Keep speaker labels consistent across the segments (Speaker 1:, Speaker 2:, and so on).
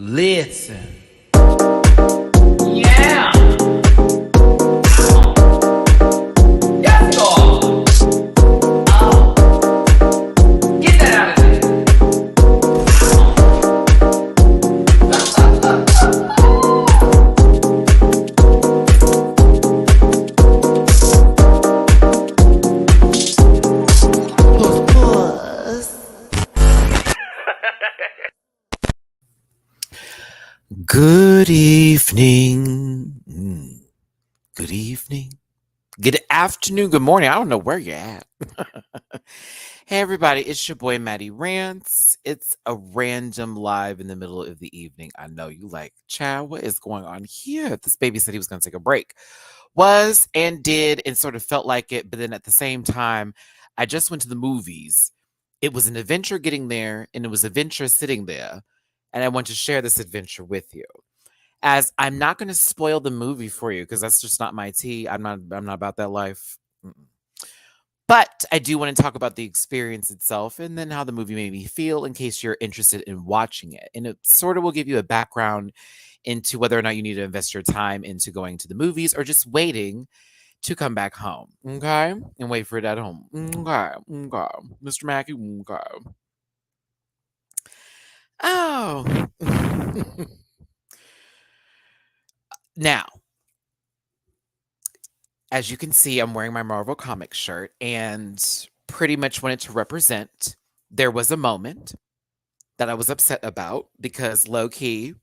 Speaker 1: Listen. Yeah. Yes, God. Get that out of there. Good evening. Good evening. Good afternoon. Good morning. I don't know where you're at. Hey, everybody. It's your boy, Matty Rants. It's a random live in the middle of the evening. I know you like, Chad, what is going on here? This baby said he was going to take a break. Was and did and sort of felt like it. But then at the same time, I just went to the movies. It was an adventure getting there and it was an adventure sitting there. And I want to share this adventure with you. As I'm not going to spoil the movie for you because that's just not my tea. I'm not about that life. But I do want to talk about the experience itself and then how the movie made me feel in case you're interested in watching it. And it sort of will give you a background into whether or not you need to invest your time into going to the movies or just waiting to come back home. Okay? And wait for it at home. Okay. Okay. Mr. Mackey. Okay. Oh. Now, as you can see, I'm wearing my Marvel Comics shirt and pretty much wanted to represent. There was a moment that I was upset about because low key,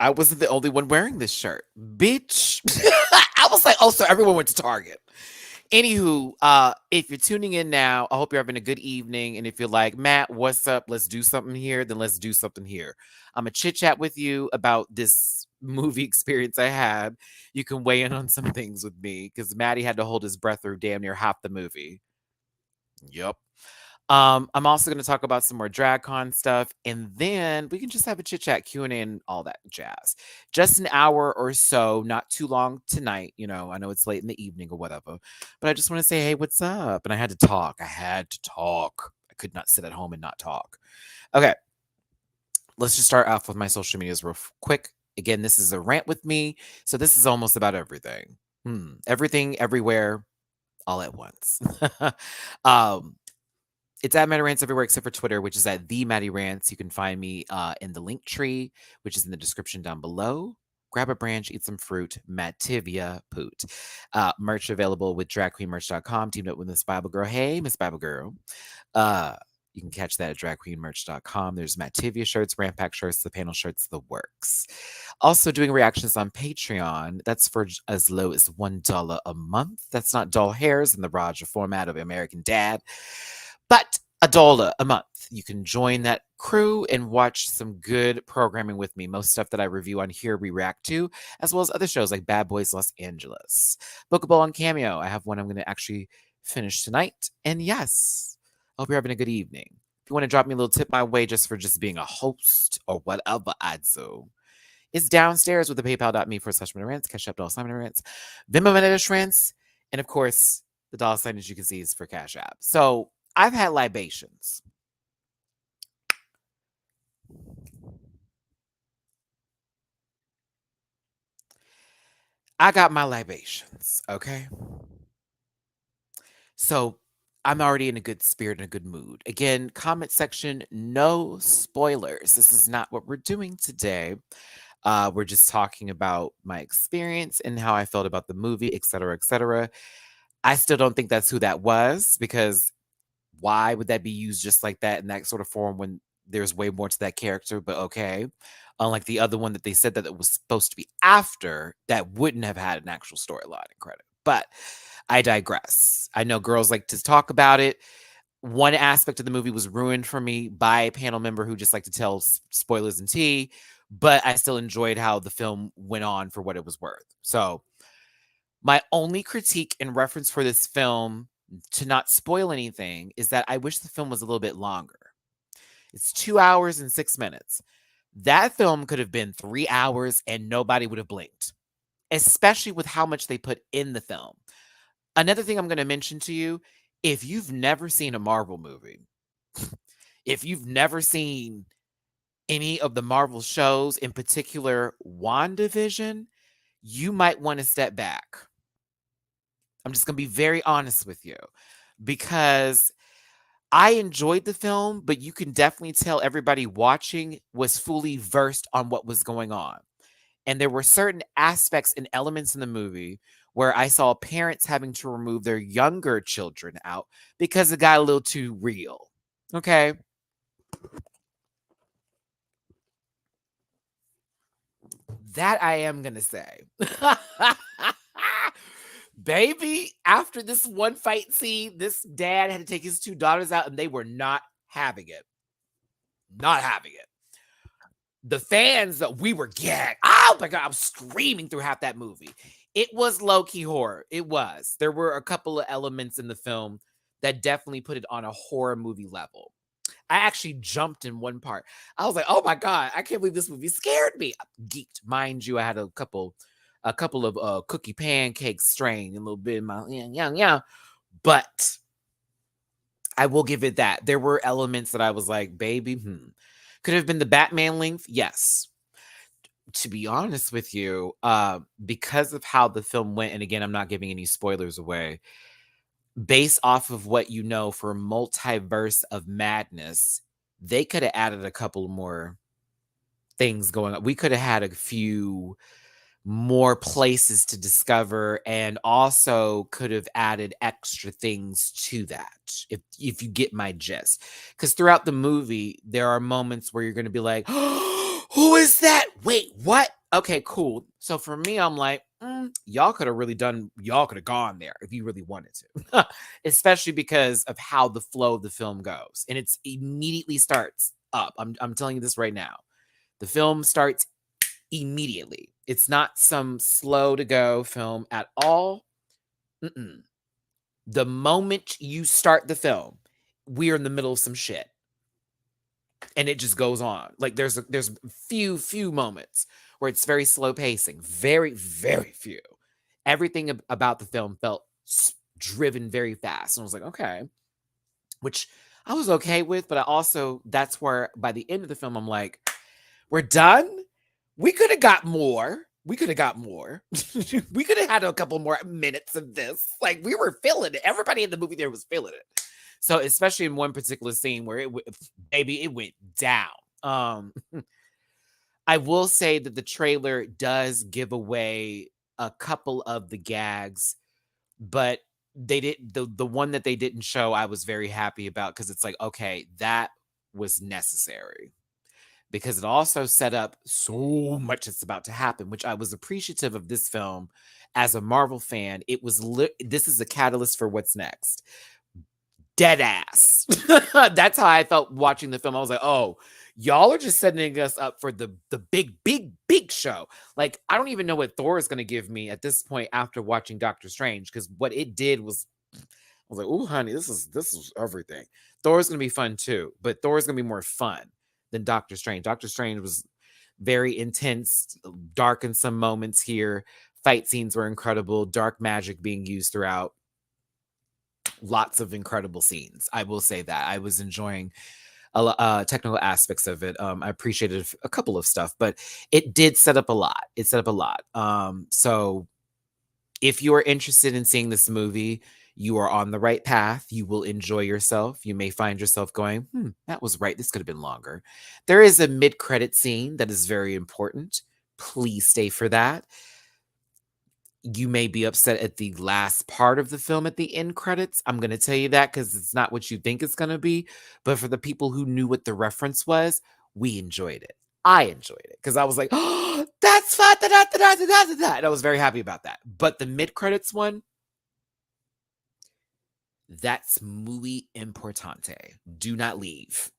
Speaker 1: I wasn't the only one wearing this shirt. Bitch. I was like, oh, so everyone went to Target. Anywho, if you're tuning in now, I hope you're having a good evening. And if you're like, Matt, what's up? Let's do something here. Then let's do something here. I'm going to chit chat with you about this movie experience I had. You can weigh in on some things with me because Matty had to hold his breath through damn near half the movie. Yep. I'm also going to talk about some more DragCon stuff, and then we can just have a chit chat, Q&A, and all that jazz. Just an hour or so, not too long tonight. You know, I know it's late in the evening or whatever, but I just want to say, hey, what's up? And I had to talk. I could not sit at home and not talk. Okay, let's just start off with my social medias real quick. Again, this is a rant with me, so this is almost about everything. Everything, everywhere, all at once. It's at Matty Rants everywhere except for Twitter, which is at the Matty Rants. You can find me in the link tree, which is in the description down below. Grab a branch, eat some fruit, Mativia Poot. Merch available with dragqueenmerch.com. Teamed up with Miss Bible Girl. Hey, Miss Bible Girl. You can catch that at dragqueenmerch.com. There's Mativia shirts, Rant Pack shirts, the panel shirts, the works. Also doing reactions on Patreon. That's for as low as $1 a month. That's not doll hairs in the Roger format of American Dad, but $1 a month. You can join that crew and watch some good programming with me. Most stuff that I review on here, we react to, as well as other shows like Bad Boys Los Angeles. Bookable on Cameo. I have one I'm going to actually finish tonight. And yes, I hope you're having a good evening. If you want to drop me a little tip my way just for just being a host or whatever I do, it's downstairs with the paypal.me/MattyRants, Cash App $MattyRants, Venmo MattyRants, and of course, the dollar sign, as you can see, is for Cash App. So I've had libations. I got my libations, okay? So I'm already in a good spirit and a good mood. Again, comment section, no spoilers. This is not what we're doing today. We're just talking about my experience and how I felt about the movie, et cetera, et cetera. I still don't think that's who that was because why would that be used just like that in that sort of form when there's way more to that character? But okay. Unlike the other one that they said that it was supposed to be after, that wouldn't have had an actual storyline and credit. But I digress. I know girls like to talk about it. One aspect of the movie was ruined for me by a panel member who just liked to tell spoilers and tea, but I still enjoyed how the film went on for what it was worth. So my only critique in reference for this film, to not spoil anything, is that I wish the film was a little bit longer. It's 2 hours and 6 minutes. That film could have been 3 hours and nobody would have blinked, especially with how much they put in the film. Another thing I'm going to mention to you, if you've never seen a Marvel movie, if you've never seen any of the Marvel shows, in particular WandaVision, you might want to step back. I'm just going to be very honest with you because I enjoyed the film, but you can definitely tell everybody watching was fully versed on what was going on. And there were certain aspects and elements in the movie where I saw parents having to remove their younger children out because it got a little too real. Okay. That I am going to say. Baby, after this one fight scene, this dad had to take his two daughters out and they were not having it. Not having it. The fans, we were gagged. Oh my God, I was screaming through half that movie. It was low-key horror. It was. There were a couple of elements in the film that definitely put it on a horror movie level. I actually jumped in one part. I was like, oh my God, I can't believe this movie scared me. I geeked. Mind you, I had a couple of cookie pancakes strained, a little bit in my yeah. But I will give it that. There were elements that I was like, baby, Could have been the Batman length? Yes. To be honest with you, because of how the film went, and again, I'm not giving any spoilers away, based off of what you know for Multiverse of Madness, they could have added a couple more things going on. We could have had a few more places to discover and also could have added extra things to that if you get my gist, because throughout the movie there are moments where you're going to be like, oh, who is that, wait, what, okay, cool. So for me, I'm like, y'all could have gone there if you really wanted to. Especially because of how the flow of the film goes, and it's immediately starts up. I'm telling you this right now, the film starts immediately. It's not some slow to go film at all. The moment you start the film, we're in the middle of some shit, and it just goes on. Like there's few moments where it's very slow pacing, very very few. Everything about the film felt driven very fast, and I was like, okay, which I was okay with, but I also, that's where by the end of the film I'm like, we're done. We could have got more. We could have had a couple more minutes of this. Like, we were feeling it. Everybody in the movie there was feeling it. So, especially in one particular scene where it went down. I will say that the trailer does give away a couple of the gags, but they didn't. The one that they didn't show, I was very happy about, because it's like, okay, that was necessary, because it also set up so much that's about to happen, which I was appreciative of this film. As a Marvel fan, it was this is a catalyst for what's next. Dead ass. That's how I felt watching the film. I was like, oh, y'all are just setting us up for the big show. Like, I don't even know what Thor is going to give me at this point after watching Doctor Strange, because what it did was, I was like, oh, honey, this is everything. Thor's going to be fun too, but Thor's going to be more fun than Doctor Strange. Doctor Strange was very intense, dark in some moments here. Fight scenes were incredible. Dark magic being used throughout. Lots of incredible scenes. I will say that. I was enjoying technical aspects of it. I appreciated a couple of stuff, but it did set up a lot. It set up a lot. So if you are interested in seeing this movie, you are on the right path. You will enjoy yourself. You may find yourself going, that was right. This could have been longer. There is a mid-credit scene that is very important. Please stay for that. You may be upset at the last part of the film at the end credits. I'm going to tell you that because it's not what you think it's going to be. But for the people who knew what the reference was, we enjoyed it. I enjoyed it because I was like, oh, that's fun. And I was very happy about that. But the mid-credits one, that's muy importante. Do not leave.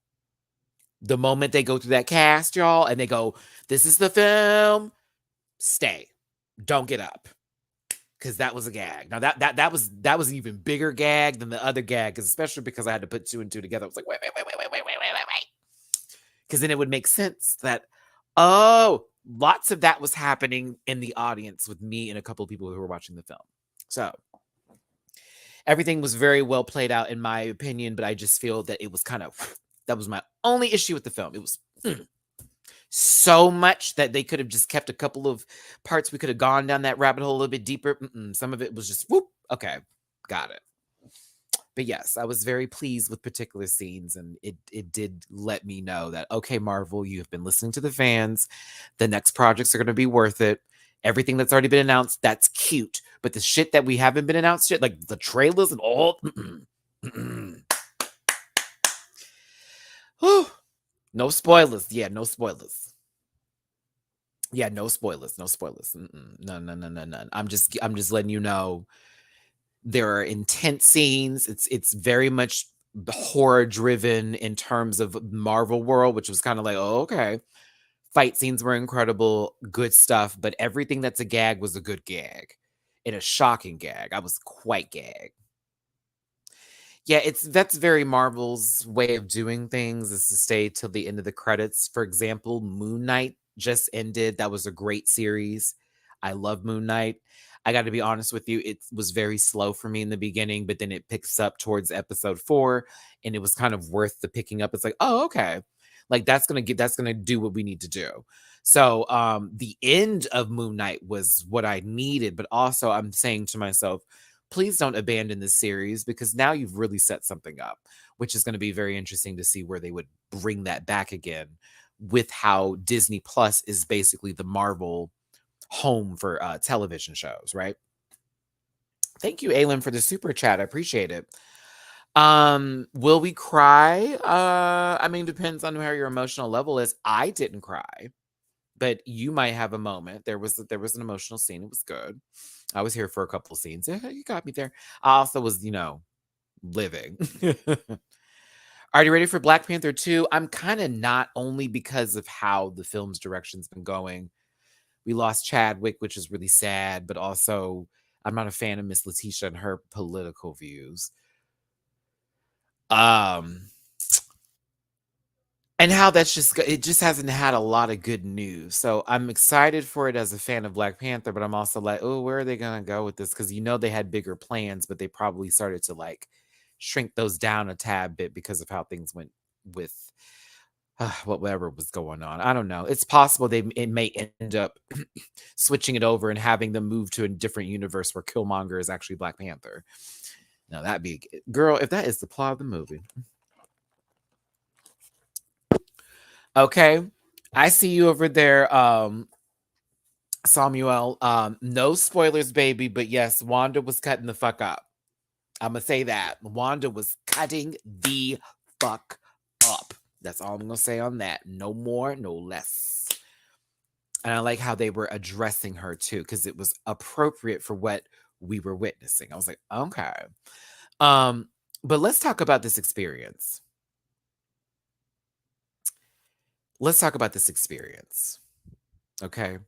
Speaker 1: The moment they go through that cast, y'all, and they go, this is the film, stay. Don't get up. Because that was a gag. Now that was an even bigger gag than the other gag, especially because I had to put two and two together. I was like, wait. Because then it would make sense that, oh, lots of that was happening in the audience with me and a couple of people who were watching the film. So everything was very well played out in my opinion, but I just feel that it was kind of That was my only issue with the film. It was so much that they could have just kept a couple of parts. We could have gone down that rabbit hole a little bit deeper. Some of it was just whoop. Okay, got it. But yes, I was very pleased with particular scenes, and it did let me know that, okay, Marvel, you have been listening to the fans. The next projects are going to be worth it. Everything that's already been announced, that's cute. But the shit that we haven't been announced yet, like the trailers and all, no spoilers. Yeah, no spoilers. Yeah, no spoilers. No spoilers. No, no, no, no, no. I'm just letting you know there are intense scenes. It's very much horror driven in terms of Marvel world, which was kind of like, oh, okay. Fight scenes were incredible, good stuff, but everything that's a gag was a good gag. And a shocking gag. I was quite gagged. Yeah, that's very Marvel's way of doing things, is to stay till the end of the credits. For example, Moon Knight just ended. That was a great series. I love Moon Knight. I got to be honest with you, it was very slow for me in the beginning, but then it picks up towards episode 4, and it was kind of worth the picking up. It's like, oh, okay. Like that's gonna do what we need to do. So the end of Moon Knight was what I needed, but also I'm saying to myself, please don't abandon this series, because now you've really set something up, which is going to be very interesting to see where they would bring that back again, with how Disney Plus is basically the Marvel home for television shows, right? Thank you, Aylin, for the super chat. I appreciate it. Will we cry? I mean, depends on how your emotional level is. I didn't cry, but you might have a moment. There was an emotional scene. It was good. I was here for a couple of scenes. Yeah, you got me there. I also was, living. Are you ready for Black Panther 2? I'm kind of not, only because of how the film's direction's been going. We lost Chadwick, which is really sad, but also I'm not a fan of Miss Letitia and her political views. And how it just hasn't had a lot of good news. So I'm excited for it as a fan of Black Panther, but I'm also like, oh, where are they going to go with this? Because they had bigger plans, but they probably started to like shrink those down a tad bit because of how things went with whatever was going on. I don't know. It's possible it may end up switching it over and having them move to a different universe where Killmonger is actually Black Panther. Now that'd be, girl, if that is the plot of the movie. Okay. I see you over there, Samuel. No spoilers, baby, but yes, Wanda was cutting the fuck up. I'm gonna say that. Wanda was cutting the fuck up. That's all I'm gonna say on that. No more, no less. And I like how they were addressing her too, because it was appropriate for what we were witnessing. I was like, okay. But let's talk about this experience. Let's talk about this experience. Okay.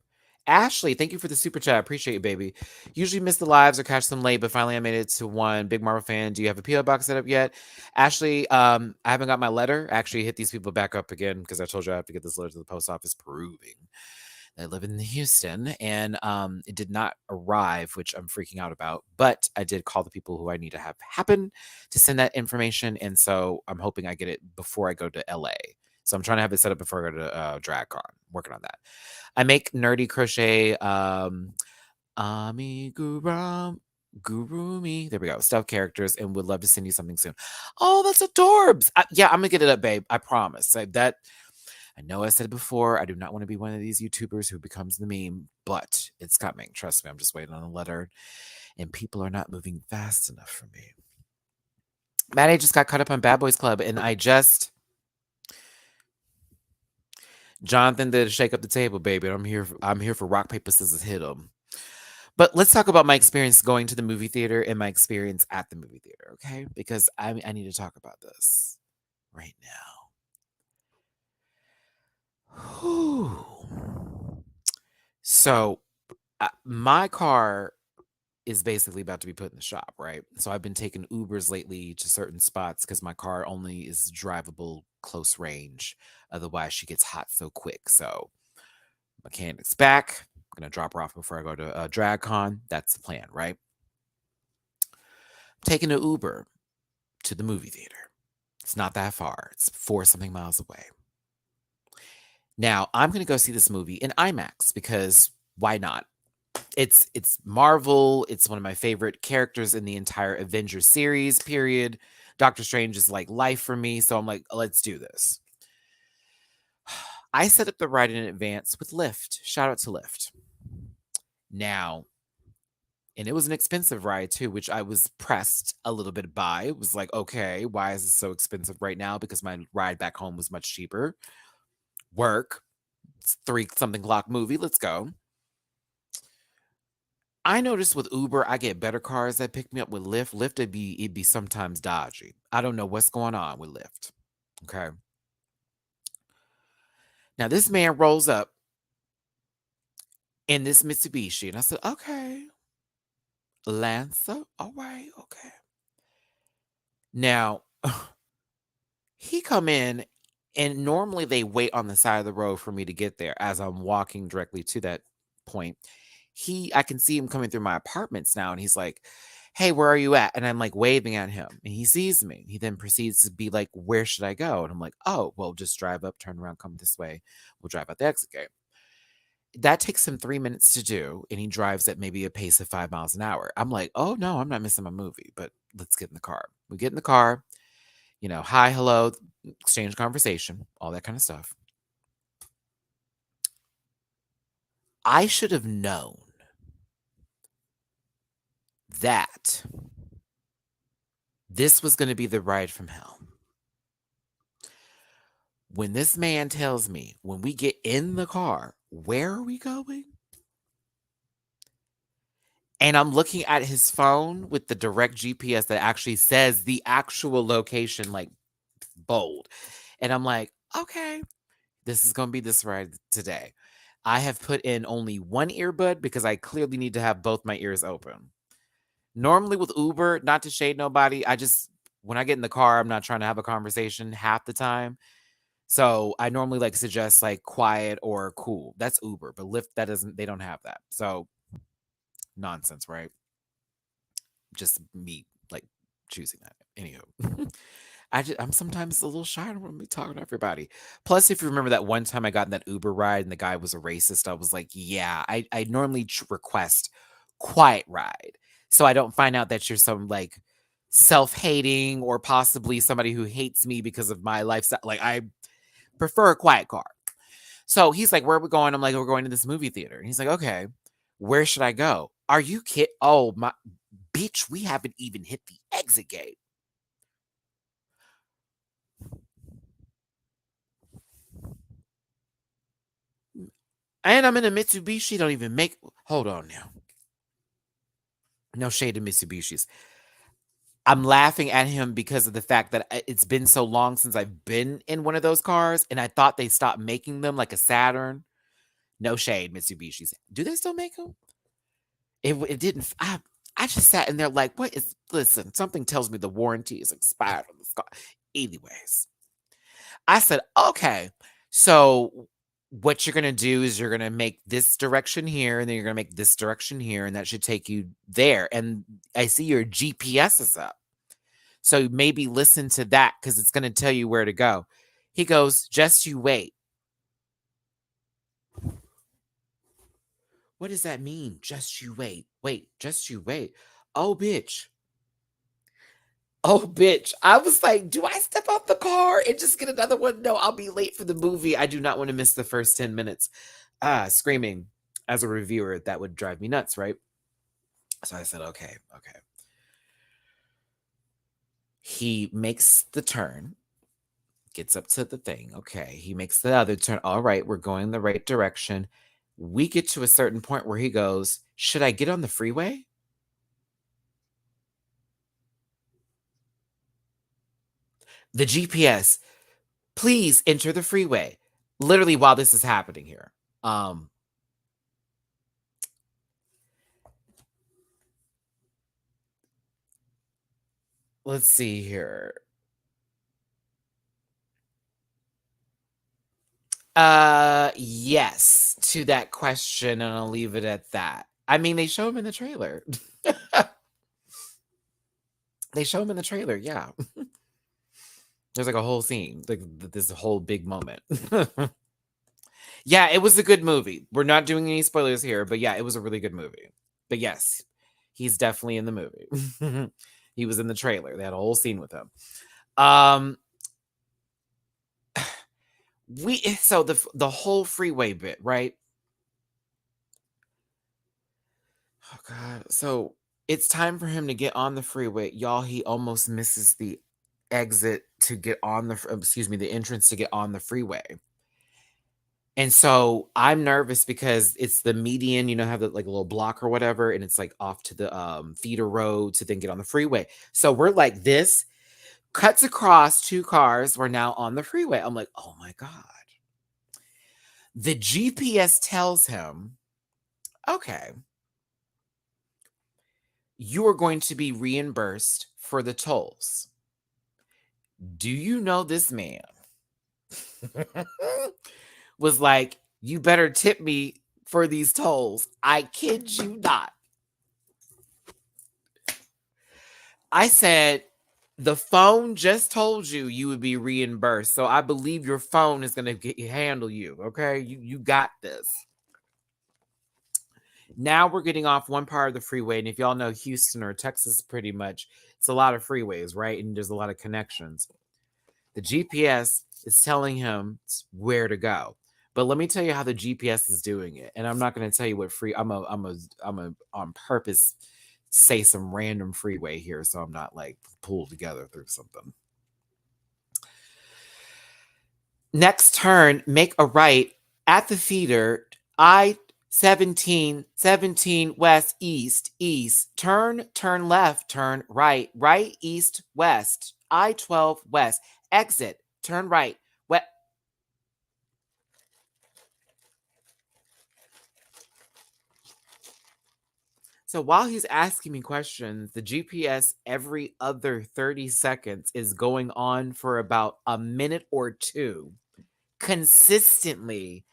Speaker 1: Ashley, thank you for the super chat. I appreciate you, baby. Usually miss the lives or catch them late, but finally I made it to one. Big Marvel fan. Do you have a PO box set up yet? Ashley, I haven't got my letter. I actually hit these people back up again because I told you I have to get this letter to the post office proving I live in Houston, and it did not arrive, which I'm freaking out about. But I did call the people who I need to have happen to send that information, and so I'm hoping I get it before I go to LA. So I'm trying to have it set up before I go to DragCon. Working on that. I make nerdy crochet Gurumi. There we go. Stuffed characters, and would love to send you something soon. Oh, that's adorbs. Yeah, I'm gonna get it up, babe. I promise. I know I said it before. I do not want to be one of these YouTubers who becomes the meme, but it's coming. Trust me. I'm just waiting on a letter, and people are not moving fast enough for me. Maddie just got caught up on Bad Boys Club, and Jonathan did shake up the table, baby. I'm here for rock, paper, scissors, hit 'em. But let's talk about my experience going to the movie theater and my experience at the movie theater, okay? Because I need to talk about this right now. Whew. So, my car is basically about to be put in the shop, right? So I've been taking Ubers lately to certain spots because my car only is drivable close range. Otherwise, she gets hot so quick. So mechanic's back. I'm gonna drop her off before I go to DragCon. That's the plan, right? Taking an Uber to the movie theater. It's not that far. It's 4-something miles away. Now, I'm gonna go see this movie in IMAX because why not? It's Marvel. It's one of my favorite characters in the entire Avengers series, period. Doctor Strange is like life for me, so I'm like, let's do this. I set up the ride in advance with Lyft. Shout out to Lyft. Now, and it was an expensive ride too, which I was pressed a little bit by. It was like, okay, why is it so expensive right now? Because my ride back home was much cheaper. Work, it's 3-something clock movie. Let's go. I noticed with Uber, I get better cars that pick me up. With Lyft, it'd be sometimes dodgy. I don't know what's going on with Lyft. Okay. Now this man rolls up in this Mitsubishi, and I said, okay, Lancer, all right, okay. Now he come in, and normally they wait on the side of the road for me to get there as I'm walking directly to that point. I can see him coming through my apartments now, and he's like, hey, where are you at? And I'm like waving at him, and he sees me. He then proceeds to be like, where should I go? And I'm like, oh, well, just drive up, turn around, come this way. We'll drive out the exit gate. That takes him 3 minutes to do, and he drives at maybe a pace of 5 miles an hour. I'm like, oh no, I'm not missing my movie, but let's get in the car. We get in the car, hi, hello, exchange conversation, all that kind of stuff. I should have known that this was going to be the ride from hell. When this man tells me, when we get in the car, where are we going? And I'm looking at his phone with the direct GPS that actually says the actual location, like bold. And I'm like, okay, this is going to be this ride today. I have put in only one earbud because I clearly need to have both my ears open. Normally with Uber, not to shade nobody, when I get in the car, I'm not trying to have a conversation half the time. So I normally suggest quiet or cool. That's Uber, but Lyft, they don't have that. So nonsense, right? Just me choosing that. Anywho. I'm sometimes a little shy. I don't want to be talking to everybody. Plus, if you remember that one time I got in that Uber ride and the guy was a racist, I was like, yeah, I normally request quiet ride. So I don't find out that you're some self-hating or possibly somebody who hates me because of my lifestyle. I prefer a quiet car. So he's like, where are we going? I'm like, we're going to this movie theater. And he's like, okay, where should I go? Are you kidding? Oh, my bitch, we haven't even hit the exit gate. And I'm in a Mitsubishi. Don't even make. Hold on now. No shade to Mitsubishis. I'm laughing at him because of the fact that it's been so long since I've been in one of those cars, and I thought they stopped making them like a Saturn. No shade, Mitsubishis. Do they still make them? It didn't. I just sat in there like, what is? Listen, something tells me the warranty is expired on this car. Anyways, I said, okay, so what you're going to do is you're going to make this direction here, and then you're going to make this direction here, and that should take you there. And I see your GPS is up. So maybe listen to that because it's going to tell you where to go. He goes, just you wait. What does that mean? Just you wait. Wait, just you wait. Oh, bitch. Oh, bitch. I was like, do I step out the car and just get another one? No, I'll be late for the movie. I do not want to miss the first 10 minutes. Screaming as a reviewer, that would drive me nuts, right? So I said, okay. He makes the turn, gets up to the thing. Okay. He makes the other turn. All right, we're going the right direction. We get to a certain point where he goes, should I get on the freeway? The GPS, please enter the freeway. Literally while this is happening here. Let's see here. Yes, to that question, and I'll leave it at that. I mean, they show him in the trailer. They show him in the trailer, yeah. There's like a whole scene, like this whole big moment. Yeah, it was a good movie. We're not doing any spoilers here, but yeah, it was a really good movie. But yes, he's definitely in the movie. He was in the trailer. They had a whole scene with him. Um so the whole freeway bit, right? Oh god. So it's time for him to get on the freeway. Y'all, he almost misses the exit to get on the entrance to get on the freeway. And so I'm nervous because it's the median, have the like a little block or whatever, and it's like off to the feeder road to then get on the freeway. So we're like this, cuts across two cars, we're now on the freeway. I'm like, oh my God. The GPS tells him, okay, you are going to be reimbursed for the tolls. Do you know this man was like, you better tip me for these tolls? I kid you not. I said, the phone just told you you would be reimbursed. So I believe your phone is going to handle you. Okay. You got this. Now we're getting off one part of the freeway. And if y'all know Houston or Texas, pretty much, it's a lot of freeways, right? And there's a lot of connections. The GPS is telling him where to go. But let me tell you how the GPS is doing it. And I'm not going to tell you what I'm on purpose say some random freeway here so I'm not like pulled together through something. Next turn, make a right at the feeder, I-17, 17 west, east, turn left, turn right, east, west, I-12 west, exit, turn right, west. So while he's asking me questions, the GPS every other 30 seconds is going on for about a minute or two, consistently.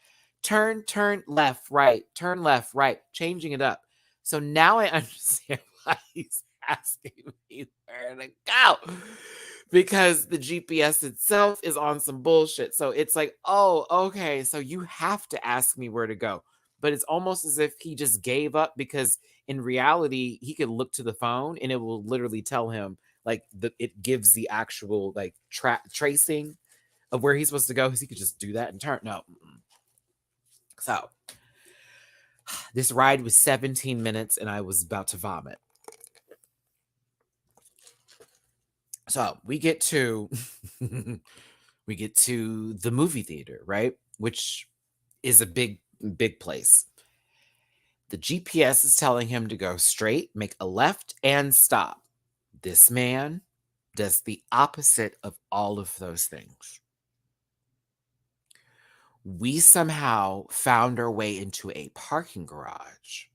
Speaker 1: Turn left, right, changing it up. So now I understand why he's asking me where to go. Because the GPS itself is on some bullshit. So it's like, oh, okay, so you have to ask me where to go. But it's almost as if he just gave up because in reality, he could look to the phone and it will literally tell him, like, it gives the actual like tracing of where he's supposed to go, because he could just do that and turn. No. So this ride was 17 minutes and I was about to vomit. So we get to the movie theater, right? Which is a big place. The GPS is telling him to go straight, make a left, and stop. This man does the opposite of all of those things. We somehow found our way into a parking garage.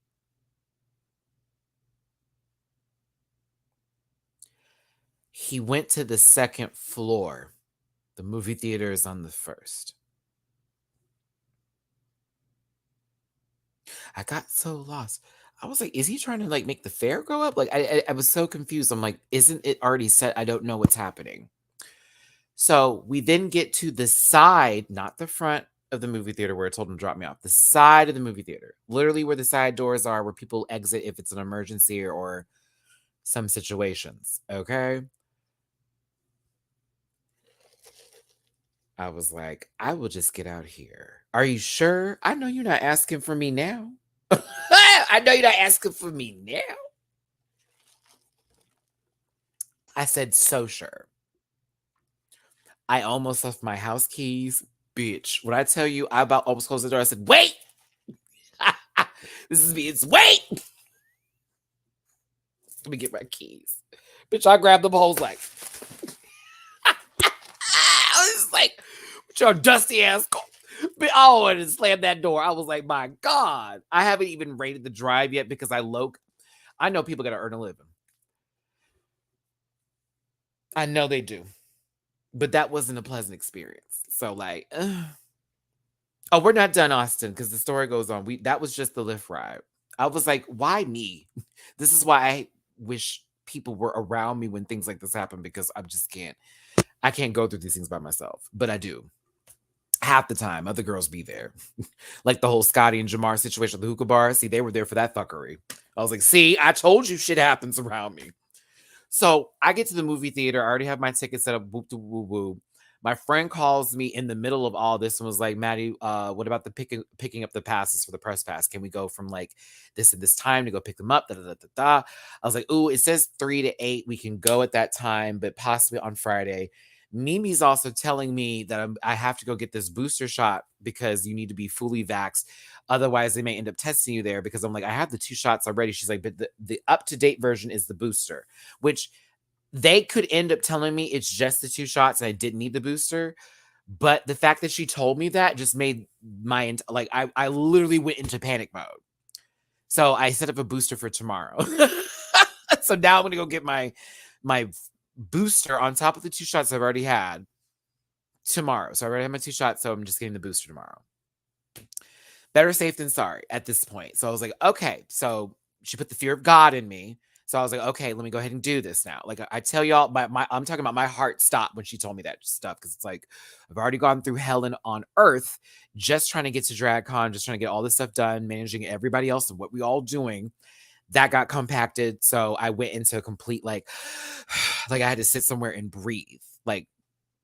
Speaker 1: He went to the second floor. The movie theater is on the first. I got so lost. I was like, is he trying to like make the fare go up? Like, I was so confused. I'm like, isn't it already set? I don't know what's happening. So we then get to the side, not the front of the movie theater where I told him to drop me off, the side of the movie theater, literally where the side doors are, where people exit if it's an emergency or some situations. Okay. I was like, I will just get out here. Are you sure? I know you're not asking for me now. I know you're not asking for me now. I said, so sure. I almost left my house keys. Bitch, when I tell you I about almost closed the door, I said, wait. This is me. It's wait. Let me get my keys. Bitch, I grabbed them hoes like. I was like, with your dusty ass car. Oh, and slammed that door. I was like, my God. I haven't even rated the drive yet because I know people got to earn a living. I know they do. But that wasn't a pleasant experience. So like, oh, we're not done, Austin, because the story goes on. That was just the Lyft ride. I was like, why me? This is why I wish people were around me when things like this happen, because I just can't. I can't go through these things by myself, but I do. Half the time, other girls be there. Like the whole Scotty and Jamar situation at the hookah bar. See, they were there for that fuckery. I was like, see, I told you shit happens around me. So I get to the movie theater. I already have my ticket set up. Whoop de woo woo. My friend calls me in the middle of all this and was like, Matty, what about the picking up the passes for the press pass? Can we go from like this and this time to go pick them up? Da, da, da, da, da. I was like, ooh, it says 3 to 8. We can go at that time, but possibly on Friday. Mimi's also telling me that I have to go get this booster shot because you need to be fully vaxxed. Otherwise, they may end up testing you there because I'm like, I have the 2 shots already. She's like, but the up-to-date version is the booster, which they could end up telling me it's just the 2 shots and I didn't need the booster. But the fact that she told me that just made my, like, I literally went into panic mode. So I set up a booster for tomorrow. So now I'm going to go get my booster on top of the 2 shots I've already had tomorrow. So I already have my 2 shots. So I'm just getting the booster tomorrow. Better safe than sorry at this point. So I was like, okay. So she put the fear of God in me. So I was like, okay, let me go ahead and do this now. Like I tell y'all, I'm talking about my heart stopped when she told me that stuff. Cause it's like, I've already gone through hell on earth, just trying to get to DragCon, just trying to get all this stuff done, managing everybody else and what we all doing. That got compacted. So I went into a complete, like I had to sit somewhere and breathe, like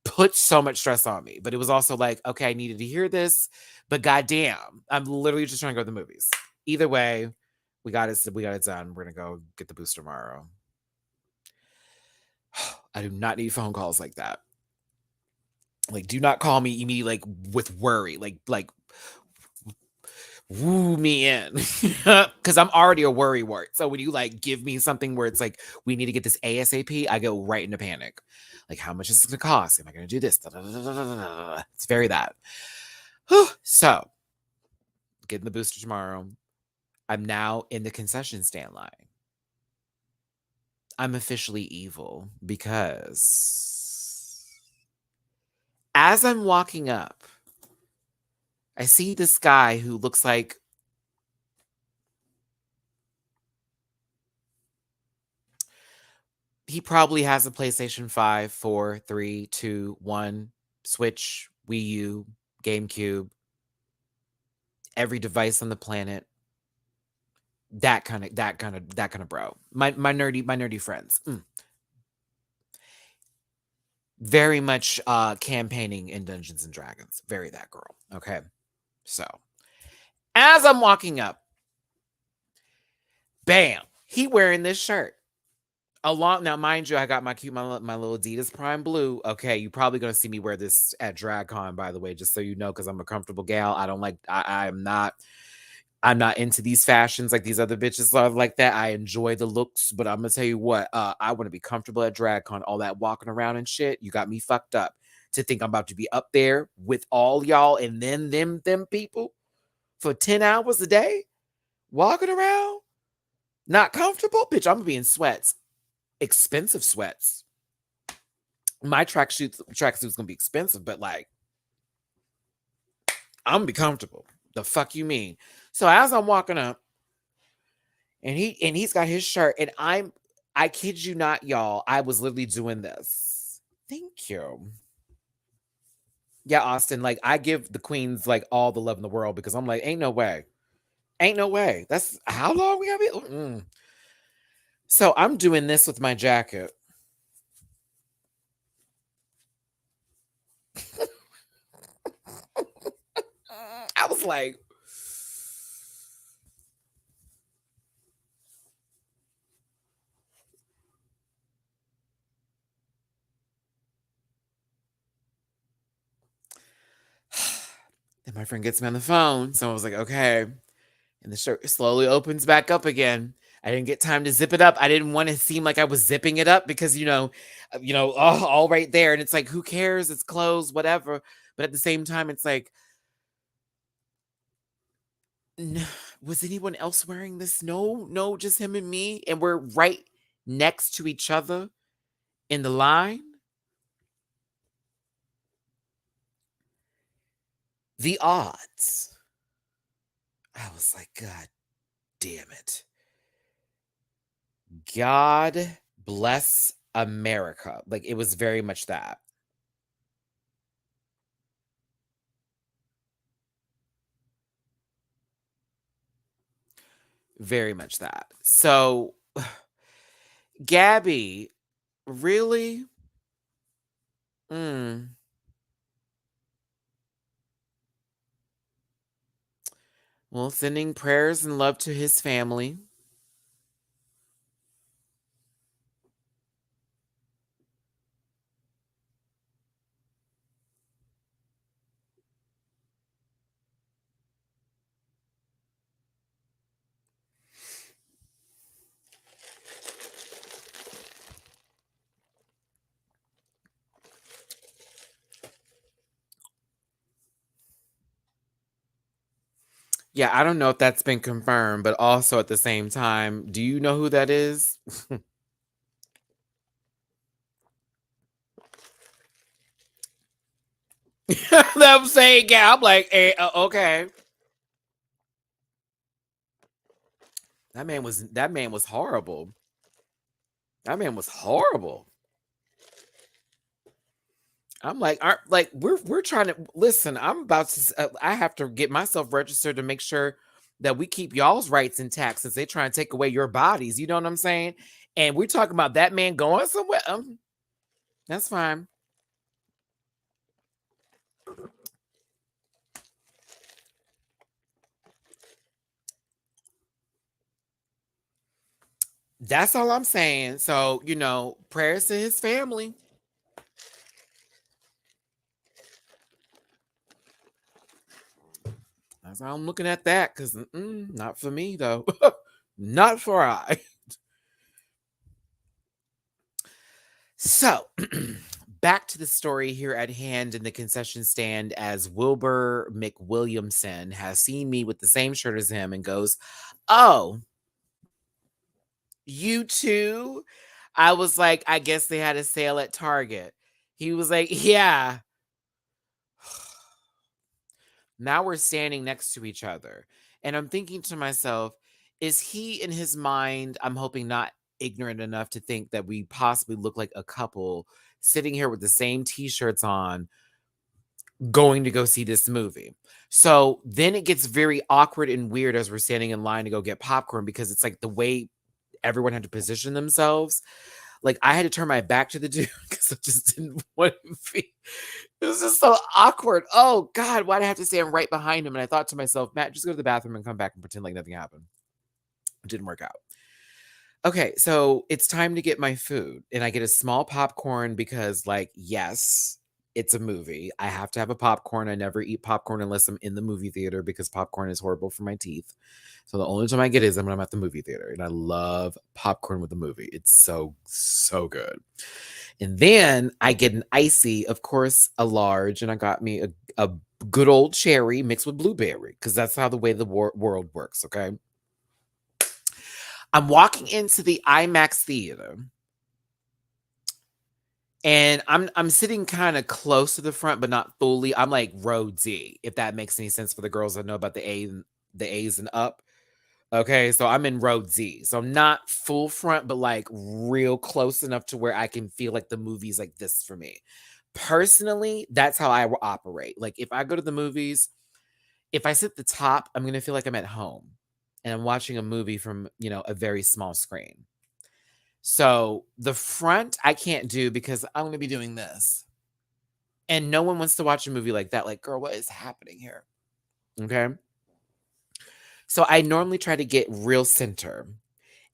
Speaker 1: put so much stress on me. But it was also like, okay, I needed to hear this, but goddamn, I'm literally just trying to go to the movies. Either way, we got it done. We're gonna go get the booster tomorrow. I do not need phone calls like that. Like, do not call me immediately, like with worry, like woo me in, because I'm already a worry wart. So when you like give me something where it's like we need to get this ASAP, I go right into panic. Like, how much is it gonna cost? Am I gonna do this? Da, da, da, da, da, da. It's very that. So getting the booster tomorrow. I'm now in the concession stand line. I'm officially evil because as I'm walking up, I see this guy who looks like he probably has a PlayStation 5, 4, 3, 2, 1, Switch, Wii U, GameCube, every device on the planet. That kind of bro. My nerdy friends. Very much campaigning in Dungeons and Dragons. Very that girl. Okay. So as I'm walking up, bam, he wearing this shirt. Now, mind you, I got my little Adidas Prime Blue. Okay, you're probably gonna see me wear this at DragCon, by the way, just so you know, because I'm a comfortable gal. I don't like. I'm not into these fashions like these other bitches are like that. I enjoy the looks, but I'm gonna tell you what. I want to be comfortable at DragCon. All that walking around and shit, you got me fucked up to think I'm about to be up there with all y'all and then them people for 10 hours a day walking around, not comfortable, bitch. I'm gonna be in sweats. Expensive sweats. My tracksuit's gonna be expensive, but like I'm gonna be comfortable. The fuck you mean? So as I'm walking up, and he's got his shirt, and I kid you not, y'all, I was literally doing this. Thank you. Yeah, Austin, like I give the queens like all the love in the world because I'm like, ain't no way. Ain't no way. That's how long we gotta be. So I'm doing this with my jacket. I was like, then my friend gets me on the phone. So I was like, okay. And the shirt slowly opens back up again. I didn't get time to zip it up. I didn't want to seem like I was zipping it up because, all right there. And it's like, who cares? It's closed, whatever. But at the same time, it's like, was anyone else wearing this? No, just him and me. And we're right next to each other in the line. The odds. I was like, God damn it. God bless America. Like, it was very much that. Very much that. So, Gabby, really? Mm. Well, sending prayers and love to his family. Yeah, I don't know if that's been confirmed, but also at the same time, do you know who that is? That I'm saying, yeah, I'm like, okay. That man was horrible. That man was horrible. I'm like, we're trying to listen. I'm about to. I have to get myself registered to make sure that we keep y'all's rights intact since they try and take away your bodies. You know what I'm saying? And we're talking about that man going somewhere. That's fine. That's all I'm saying. So prayers to his family. That's how I'm looking at that. Cause not for me though. Not for I. So, back to the story here at hand in the concession stand as Wilbur McWilliamson has seen me with the same shirt as him and goes, "Oh, you too?" I was like, "I guess they had a sale at Target." He was like, "Yeah." Now we're standing next to each other. And I'm thinking to myself, is he in his mind, I'm hoping not ignorant enough to think that we possibly look like a couple sitting here with the same t-shirts on going to go see this movie. So then it gets very awkward and weird as we're standing in line to go get popcorn because it's like the way everyone had to position themselves. Like I had to turn my back to the dude because I just didn't want to be. It was just so awkward. Oh God, why'd I have to stand right behind him? And I thought to myself, Matt, just go to the bathroom and come back and pretend like nothing happened. It didn't work out. Okay, so it's time to get my food. And I get a small popcorn because, like, yes, it's a movie. I have to have a popcorn. I never eat popcorn unless I'm in the movie theater because popcorn is horrible for my teeth. So the only time I get it is when I'm at the movie theater. And I love popcorn with a movie. It's so, so good. And then I get an icy, of course, a large, and I got me a good old cherry mixed with blueberry because that's how the way the world works. Okay. I'm walking into the IMAX theater and I'm sitting kind of close to the front, but not fully. I'm like row D, if that makes any sense for the girls that know about the A's and up. Okay, so I'm in row Z. So I'm not full front, but like real close enough to where I can feel like the movie's like this for me. Personally, that's how I will operate. Like if I go to the movies, if I sit at the top, I'm gonna feel like I'm at home and I'm watching a movie from, a very small screen. So the front I can't do because I'm gonna be doing this. And no one wants to watch a movie like that. Like, girl, what is happening here? Okay. So I normally try to get real center.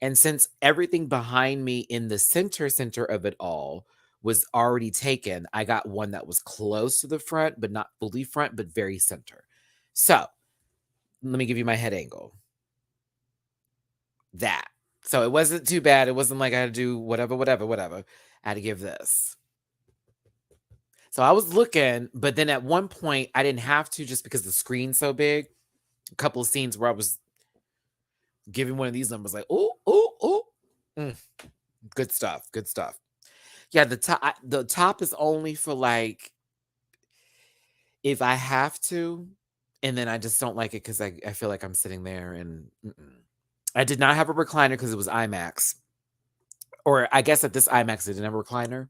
Speaker 1: And since everything behind me in the center of it all was already taken, I got one that was close to the front, but not fully front, but very center. So let me give you my head angle. That. So it wasn't too bad. It wasn't like I had to do whatever, whatever, whatever. I had to give this. So I was looking, but then at one point I didn't have to just because the screen's so big. A couple of scenes where I was giving one of these numbers like, oh, oh, oh. Good stuff. Good stuff. Yeah, the top is only for like if I have to, and then I just don't like it because I feel like I'm sitting there and I did not have a recliner because it was IMAX. Or I guess at this IMAX it didn't have a recliner.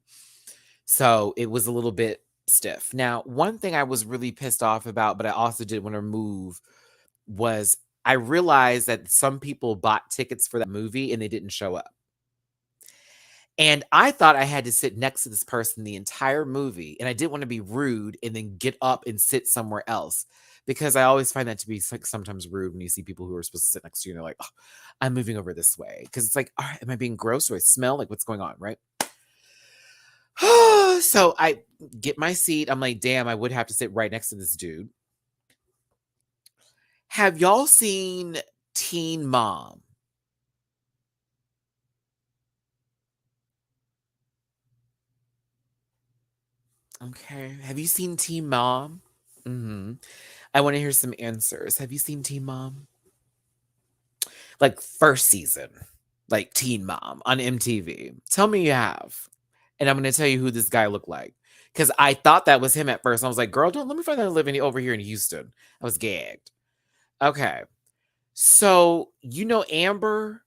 Speaker 1: So it was a little bit stiff. Now, one thing I was really pissed off about, but I also did want to move, was I realized that some people bought tickets for that movie and they didn't show up. And I thought I had to sit next to this person the entire movie, and I didn't want to be rude and then get up and sit somewhere else because I always find that to be like sometimes rude when you see people who are supposed to sit next to you and they're like, oh, I'm moving over this way. Because it's like, all right, am I being gross? Do I smell? Like, what's going on? Right. So I get my seat. I'm like, damn, I would have to sit right next to this dude. Have y'all seen Teen Mom? Okay. Have you seen Teen Mom? Hmm. I want to hear some answers. Have you seen Teen Mom? Like first season, like Teen Mom on MTV. Tell me you have. And I'm going to tell you who this guy looked like. Because I thought that was him at first. I was like, girl, don't let me find out living over here in Houston. I was gagged. Okay. So, you know Amber,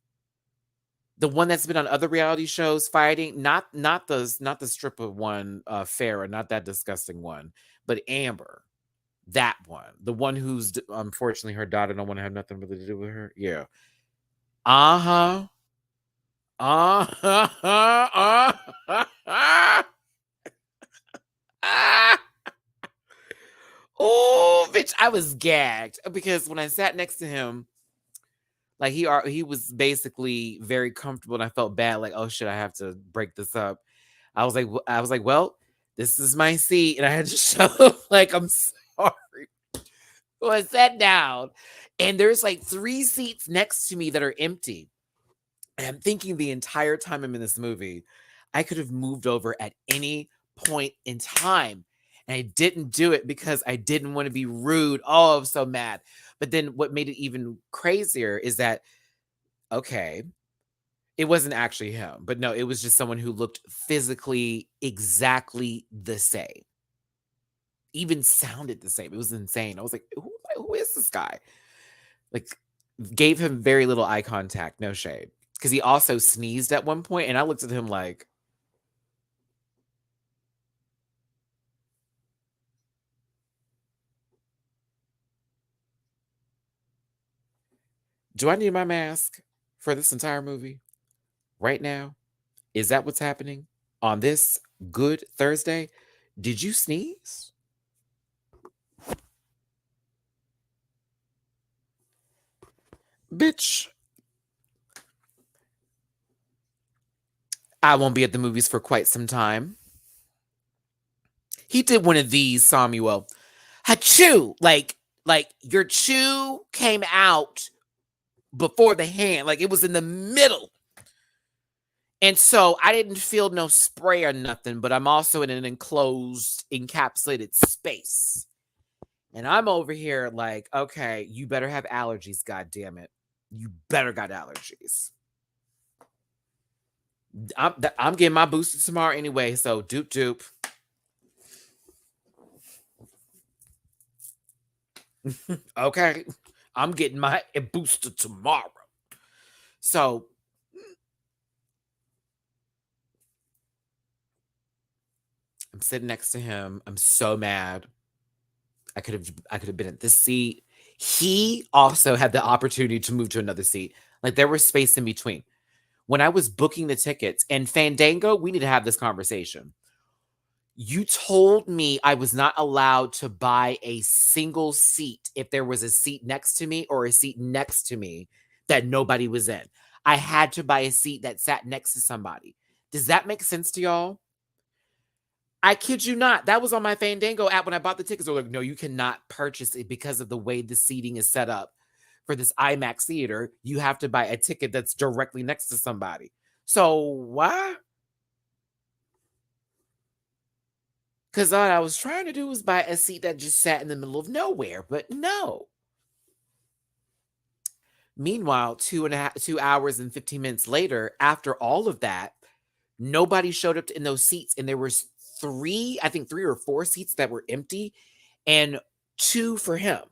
Speaker 1: the one that's been on other reality shows fighting, not the stripper one, Farrah, not that disgusting one, but Amber, that one, the one who's unfortunately her daughter don't want to have nothing really to do with her. Yeah. Uh-huh. Uh-huh. Uh-huh. Oh, bitch, I was gagged because when I sat next to him, like he was basically very comfortable, and I felt bad, like, oh shit, I have to break this up. I was like, well, this is my seat, and I had to show him, like, I'm sorry. So I sat down, and there's like 3 seats next to me that are empty. And I'm thinking the entire time I'm in this movie, I could have moved over at any point in time. And I didn't do it because I didn't want to be rude. Oh, I'm so mad. But then what made it even crazier is that, okay, it wasn't actually him, but no, it was just someone who looked physically exactly the same, even sounded the same. It was insane. I was like, who is this guy? Like, gave him very little eye contact, no shade. Because he also sneezed at one point, and I looked at him like, do I need my mask for this entire movie right now? Is that what's happening on this good Thursday? Did you sneeze? Bitch, I won't be at the movies for quite some time. He did one of these, Samuel. Achoo! Like your chew came out before the hand. Like it was in the middle. And so I didn't feel no spray or nothing, but I'm also in an enclosed, encapsulated space. And I'm over here like, okay, you better have allergies, god damn it. You better got allergies. I'm getting my booster tomorrow anyway, so doop doop. Okay. I'm getting my booster tomorrow. So I'm sitting next to him. I'm so mad. I could have been at this seat. He also had the opportunity to move to another seat. Like there was space in between. When I was booking the tickets and Fandango, we need to have this conversation. You told me I was not allowed to buy a single seat if there was a seat next to me or a seat next to me that nobody was in. I had to buy a seat that sat next to somebody. Does that make sense to y'all? I kid you not. That was on my Fandango app when I bought the tickets. They're like, no, you cannot purchase it because of the way the seating is set up for this IMAX theater. You have to buy a ticket that's directly next to somebody. So why? Because all I was trying to do was buy a seat that just sat in the middle of nowhere, but no. Meanwhile, 2 hours and 15 minutes later, after all of that, nobody showed up in those seats, and there was I think 3 or 4 seats that were empty, and 2 for him.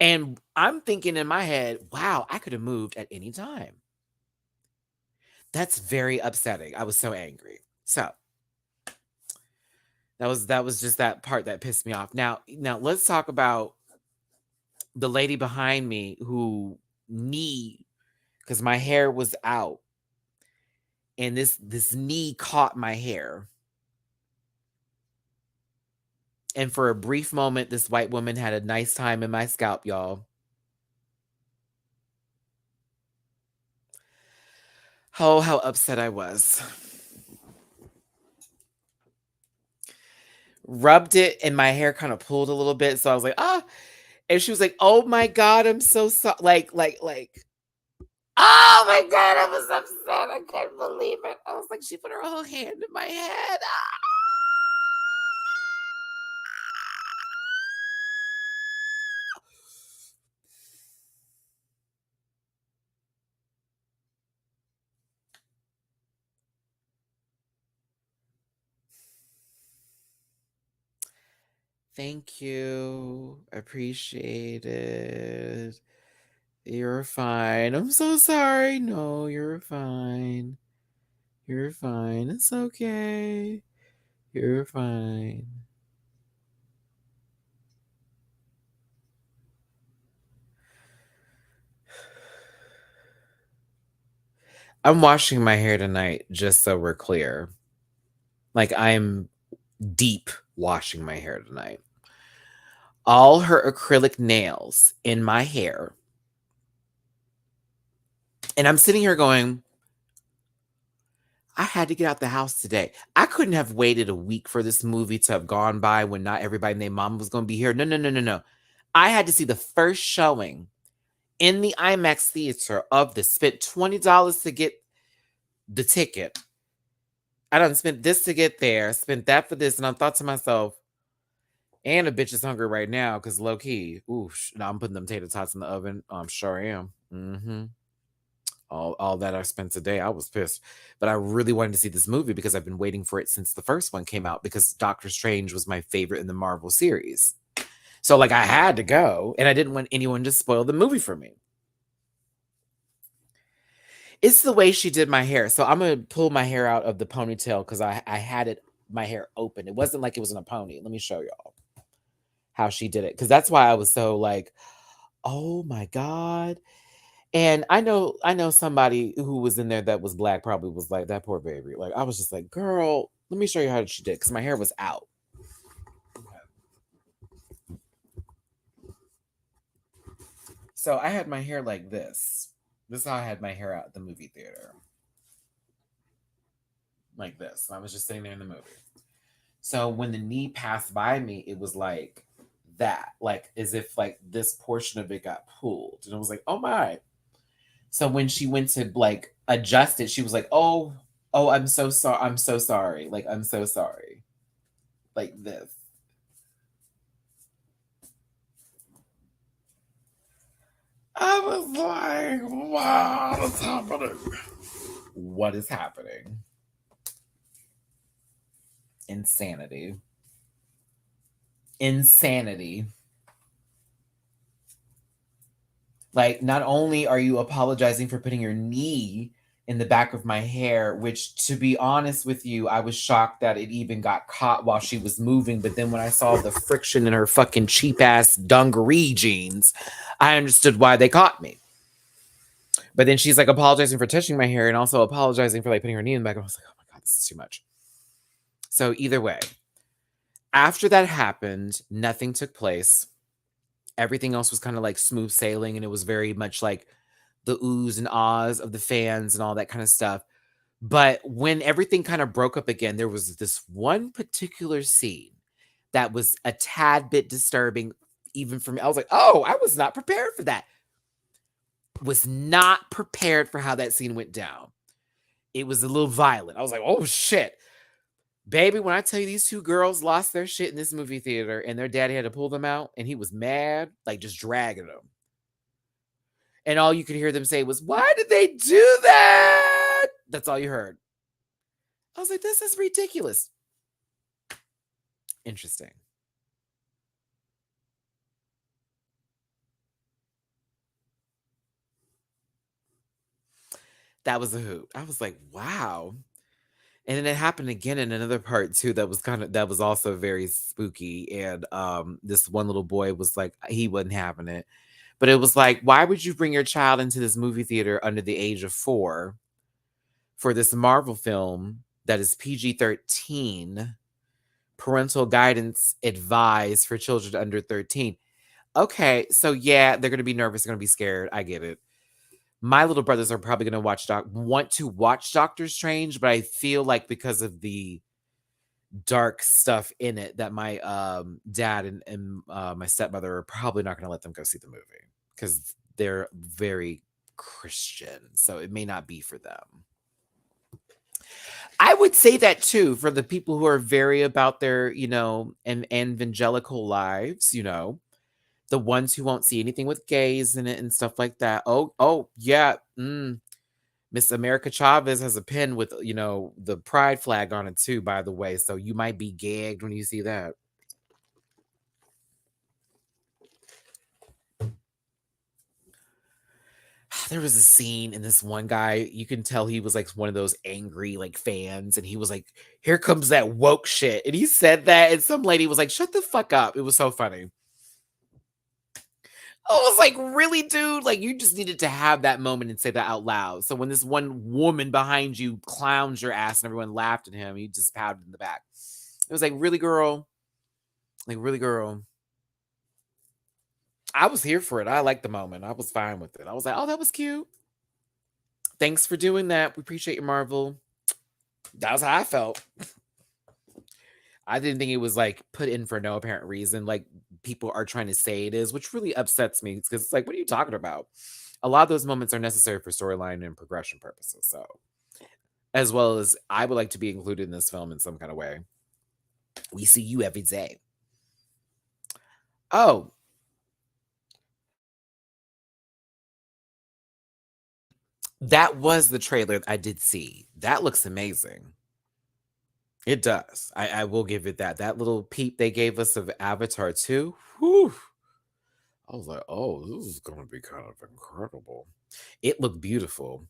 Speaker 1: And I'm thinking in my head, wow, I could have moved at any time. That's very upsetting. I was so angry. So that was just that part that pissed me off. Now let's talk about the lady behind me who knee, because my hair was out, and this knee caught my hair. And for a brief moment, this white woman had a nice time in my scalp, y'all. Oh, how upset I was. Rubbed it, and my hair kind of pulled a little bit. So I was like, ah. And she was like, oh my God, I'm so sorry. Like, oh my God, I was upset. I couldn't believe it. I was like, she put her whole hand in my head. Ah. Thank you. Appreciate it. You're fine. I'm so sorry. No, you're fine. You're fine. It's okay. You're fine. I'm washing my hair tonight, just so we're clear. Like, I'm deep washing my hair tonight. All her acrylic nails in my hair. And I'm sitting here going, I had to get out the house today. I couldn't have waited a week for this movie to have gone by when not everybody and their mom was going to be here. No, no, no, no, no. I had to see the first showing in the IMAX theater of this. Spent $20 to get the ticket. I done spent this to get there, spent that for this, and I thought to myself, and a bitch is hungry right now because low key, ooh, now I'm putting them tater tots in the oven. I'm sure am. All that I spent today, I was pissed. But I really wanted to see this movie because I've been waiting for it since the first one came out because Doctor Strange was my favorite in the Marvel series. So, like, I had to go, and I didn't want anyone to spoil the movie for me. It's the way she did my hair. So I'm going to pull my hair out of the ponytail because I had it, my hair open. It wasn't like it was in a pony. Let me show y'all how she did it. Because that's why I was so like, oh my God. And I know somebody who was in there that was Black probably was like, that poor baby. Like, I was just like, girl, let me show you how she did. Because my hair was out. So I had my hair like this. This is how I had my hair out at the movie theater. Like this. I was just sitting there in the movie. So when the knee passed by me, it was like that. Like as if like this portion of it got pulled. And it was like, oh my. So when she went to like adjust it, she was like, oh, I'm so sorry. I'm so sorry. Like, I'm so sorry. Like this. I was like, what is happening? What is happening? Insanity. Insanity. Like, not only are you apologizing for putting your knee in the back of my hair, which, to be honest with you, I was shocked that it even got caught while she was moving. But then when I saw the friction in her fucking cheap ass dungaree jeans, I understood why they caught me. But then she's like apologizing for touching my hair and also apologizing for like putting her knee in the back. I was like, oh my God, this is too much. So either way, after that happened, nothing took place. Everything else was kind of like smooth sailing, and it was very much like the oohs and ahs of the fans and all that kind of stuff. But when everything kind of broke up again, there was this one particular scene that was a tad bit disturbing, even for me. I was like, oh, I was not prepared for that. Was not prepared for how that scene went down. It was a little violent. I was like, oh shit. Baby, when I tell you these two girls lost their shit in this movie theater and their daddy had to pull them out and he was mad, like just dragging them. And all you could hear them say was, why did they do that? That's all you heard. I was like, this is ridiculous. Interesting. That was a hoot. I was like, wow. And then it happened again in another part too that was also very spooky. And this one little boy was like, he wasn't having it. But it was like, why would you bring your child into this movie theater under the age of 4 for this Marvel film that is PG-13, parental guidance advised for children under 13? Okay, so yeah, they're gonna be nervous, they're gonna be scared. I get it. My little brothers are probably gonna want to watch Doctor Strange, but I feel like because of the dark stuff in it that my dad and my stepmother are probably not gonna let them go see the movie because they're very Christian, so it may not be for them. I would say that too for the people who are very about their, and evangelical lives, the ones who won't see anything with gays in it and stuff like that. Oh, yeah. Miss America Chavez has a pin with, the pride flag on it too, by the way. So you might be gagged when you see that. There was a scene in this one guy, you can tell he was like one of those angry like fans, and he was like, "Here comes that woke shit." And he said that, and some lady was like, "Shut the fuck up." It was so funny. I was like, "Really, dude? Like, you just needed to have that moment and say that out loud." So when this one woman behind you clowns your ass and everyone laughed at him, he just pouted in the back. It was like, "Really, girl? Like, really, girl?" I was here for it. I liked the moment. I was fine with it. I was like, "Oh, that was cute. Thanks for doing that. We appreciate you, Marvel." That was how I felt. I didn't think it was like put in for no apparent reason, like people are trying to say it is, which really upsets me because it's like, what are you talking about? A lot of those moments are necessary for storyline and progression purposes. So, as well as I would like to be included in this film in some kind of way. We see you every day. Oh, that was the trailer I did see. That looks amazing. It does. I will give it that. That little peep they gave us of Avatar 2. Whew. I was like, oh, this is going to be kind of incredible. It looked beautiful.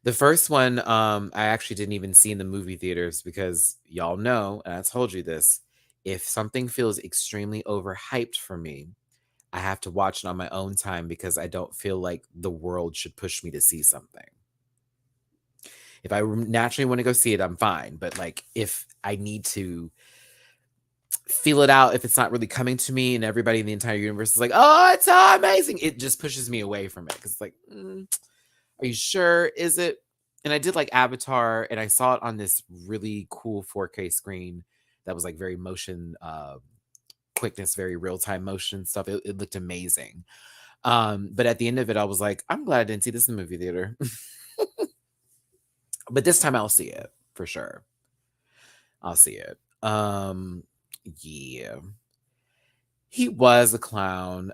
Speaker 1: The first one, I actually didn't even see in the movie theaters because y'all know, and I told you this, if something feels extremely overhyped for me, I have to watch it on my own time because I don't feel like the world should push me to see something. If I naturally want to go see it, I'm fine. But like, if I need to feel it out, if it's not really coming to me and everybody in the entire universe is like, oh, it's amazing, it just pushes me away from it because it's like, are you sure? Is it? And I did like Avatar, and I saw it on this really cool 4K screen that was like very motion quickness, very real time motion stuff. It looked amazing. But at the end of it, I was like, I'm glad I didn't see this in the movie theater. But this time I'll see it for sure. I'll see it. Yeah. He was a clown.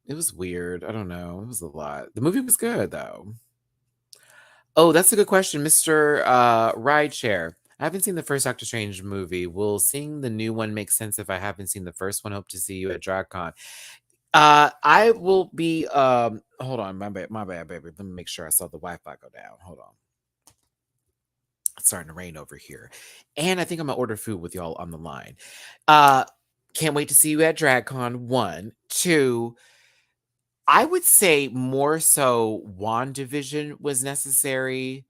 Speaker 1: It was weird. I don't know. It was a lot. The movie was good though. Oh, that's a good question, Mr. Rideshare. I haven't seen the first Doctor Strange movie. Will seeing the new one make sense if I haven't seen the first one? Hope to see you at DragCon. I will be hold on, my bad, baby. Let me make sure I saw the Wi-Fi go down. Hold on. It's starting to rain over here. And I think I'm gonna order food with y'all on the line. Uh can't wait to see you at DragCon. 1. 2, I would say more so WandaVision was necessary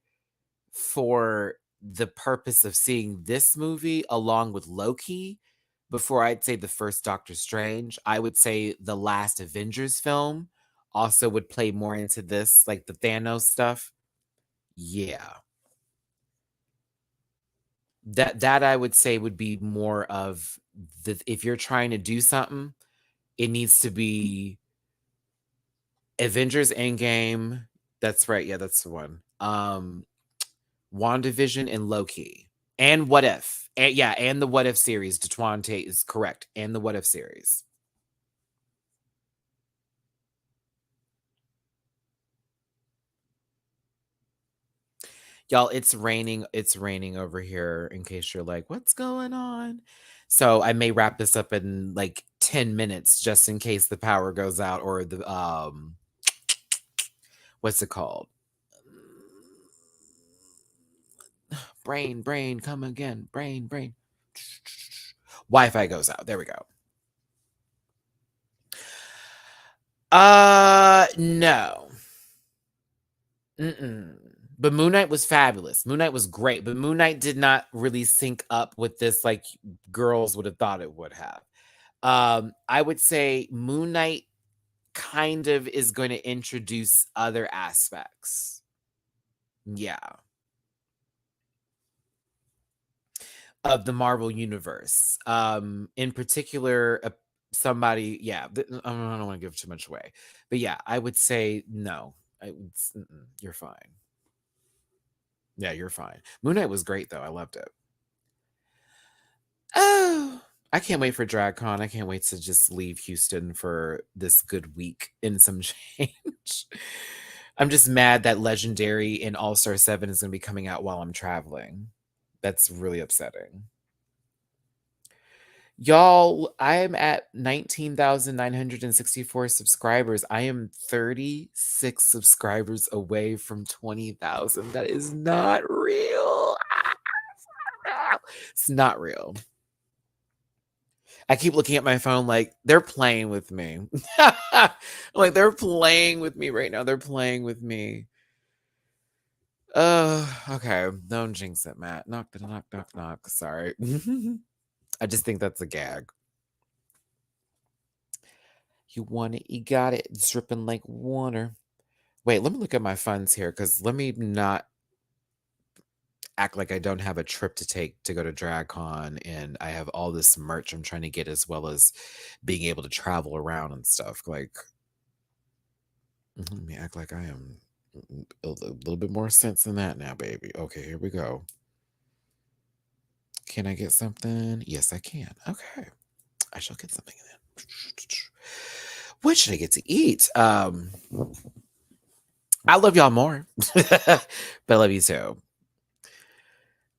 Speaker 1: for the purpose of seeing this movie along with Loki before I'd say the first Doctor Strange. I would say the last Avengers film also would play more into this, like the Thanos stuff. Yeah. That I would say would be more of the if you're trying to do something, it needs to be Avengers Endgame. That's right. Yeah, that's the one. WandaVision and Loki. And What If. And, yeah, and the What If series. Detwante Tate is correct. And the What If series. Y'all, it's raining. It's raining over here in case you're like, what's going on? So I may wrap this up in like 10 minutes just in case the power goes out or the what's it called? Brain, come again. Brain. Wi-Fi goes out. There we go. No. Mm-mm. But Moon Knight was fabulous. Moon Knight was great, but Moon Knight did not really sync up with this like girls would have thought it would have. I would say Moon Knight kind of is going to introduce other aspects. Yeah. Of the Marvel universe. In particular, somebody, yeah, I don't want to give too much away. But yeah, I would say no. You're fine. Yeah, you're fine. Moon Knight was great though. I loved it. Oh, I can't wait for DragCon. I can't wait to just leave Houston for this good week in some change. I'm just mad that Legendary and All Star 7 is going to be coming out while I'm traveling. That's really upsetting. Y'all, I am at 19,964 subscribers. I am 36 subscribers away from 20,000. That is not real. It's not real. I keep looking at my phone like they're playing with me. Like they're playing with me right now. They're playing with me. Okay. Don't jinx it, Matt. Knock, knock, knock, knock. Sorry. I just think that's a gag. You want it, you got it. It's dripping like water. Wait, let me look at my funds here because let me not act like I don't have a trip to take to go to DragCon and I have all this merch I'm trying to get as well as being able to travel around and stuff. Like, let me act like I am a little bit more sense than that now, baby. Okay, here we go. Can I get something? Yes, I can. Okay. I shall get something then. What should I get to eat? I love y'all more. But I love you too.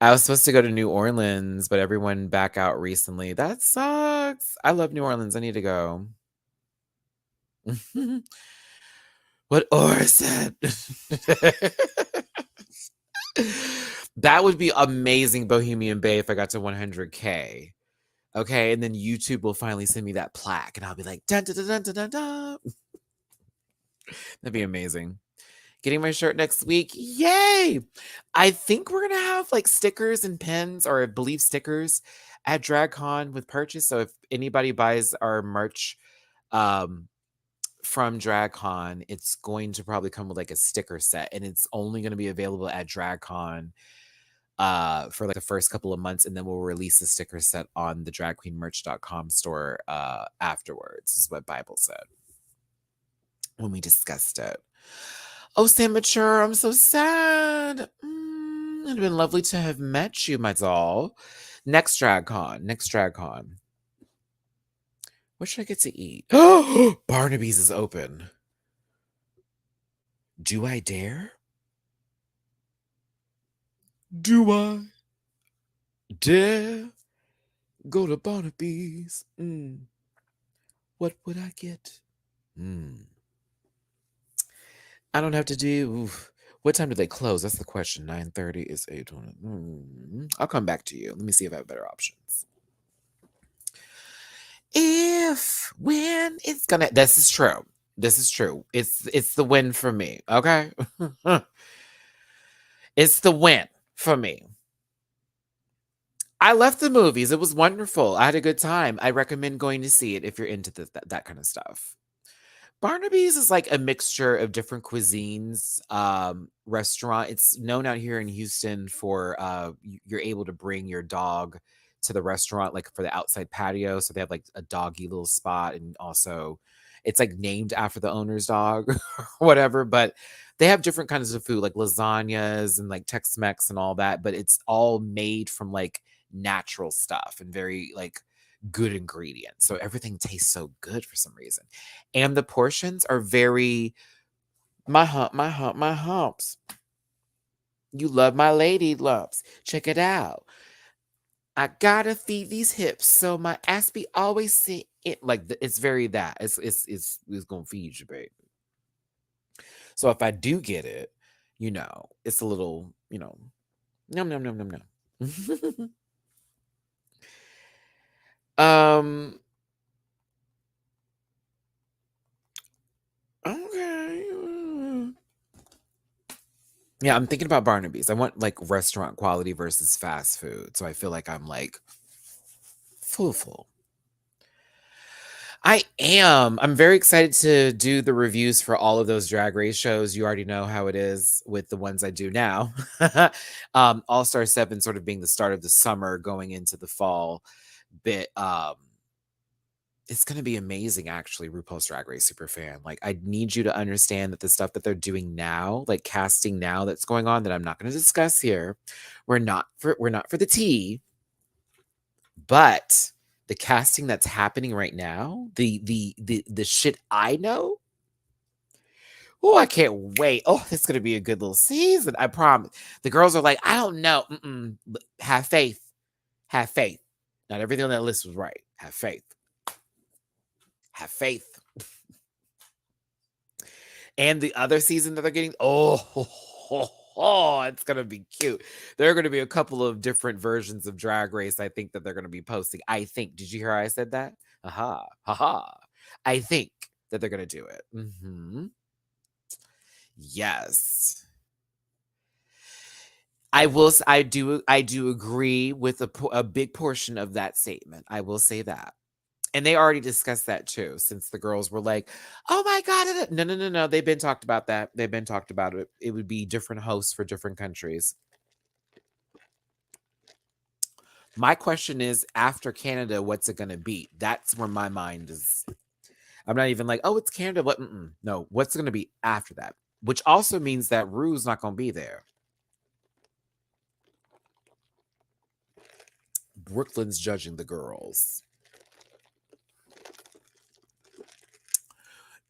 Speaker 1: I was supposed to go to New Orleans, but everyone back out recently. That sucks. I love New Orleans. I need to go. What Or said. That would be amazing, Bohemian Bay, if I got to 100K. Okay, and then YouTube will finally send me that plaque, and I'll be like, dun, dun, dun, dun, dun, dun, dun. That'd be amazing. Getting my shirt next week. Yay! I think we're gonna have like stickers and pins, or I believe stickers at DragCon with purchase. So if anybody buys our merch from DragCon, it's going to probably come with like a sticker set, and it's only going to be available at DragCon for like the first couple of months, and then we'll release the sticker set on the dragqueenmerch.com store afterwards, is what Bible said when we discussed it. Oh, Sam Mature, I'm so sad. It'd been lovely to have met you, my doll. Next DragCon. What should I get to eat? Barnaby's is open. Do I dare? Do I dare go to Barnaby's? What would I get? I don't have to do. Oof. What time do they close? That's the question. 9:30 is 8:20. I'll come back to you. Let me see if I have better options. When it's gonna. This is true. This is true. It's the win for me. Okay. It's the win for me. I left the movies. It was wonderful. I had a good time. I recommend going to see it if you're into that kind of stuff. Barnaby's is like a mixture of different cuisines, restaurant. It's known out here in Houston for you're able to bring your dog to the restaurant, like for the outside patio. So they have like a doggy little spot, and also it's like named after the owner's dog or whatever. But they have different kinds of food, like lasagnas and like Tex-Mex and all that. But it's all made from like natural stuff and very like good ingredients. So everything tastes so good for some reason. And the portions are very my humps. You love my lady lumps. Check it out. I gotta feed these hips so my ass be always sit it like it's very that. It's gonna feed you, baby. So if I do get it, it's a little, num num num num num. um Yeah, I'm thinking about Barnaby's. I want like restaurant quality versus fast food. So I feel like I'm like full. I am. I'm very excited to do the reviews for all of those drag race shows. You already know how it is with the ones I do now. All Star 7 sort of being the start of the summer going into the fall bit. It's going to be amazing, actually, RuPaul's Drag Race Superfan. Like, I need you to understand that the stuff that they're doing now, like casting now that's going on that I'm not going to discuss here, we're not for the tea, but the casting that's happening right now, the shit I know. Oh, I can't wait. Oh, it's gonna be a good little season. I promise. The girls are like, I don't know. Have faith. Have faith. Not everything on that list was right. Have faith. Have faith. And the other season that they're getting, it's gonna be cute. There are gonna be a couple of different versions of Drag Race. I think that they're gonna be posting. I think. Did you hear how I said that? Aha, haha. I think that they're gonna do it. Yes. I do agree with a big portion of that statement. I will say that. And they already discussed that too, since the girls were like, "Oh my god." No, no, no, no. They've been talked about that. They've been talked about it. It would be different hosts for different countries. My question is, after Canada, what's it going to be? That's where my mind is. I'm not even like, oh, it's Canada. What? No, what's it going to be after that? Which also means that Rue's not going to be there. Brooklyn's judging the girls.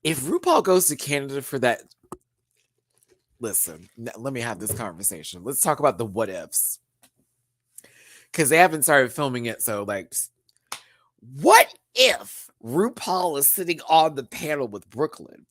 Speaker 1: If RuPaul goes to Canada for that, listen, let me have this conversation. Let's talk about the what ifs. Because they haven't started filming it. So, like, what if RuPaul is sitting on the panel with Brooklyn?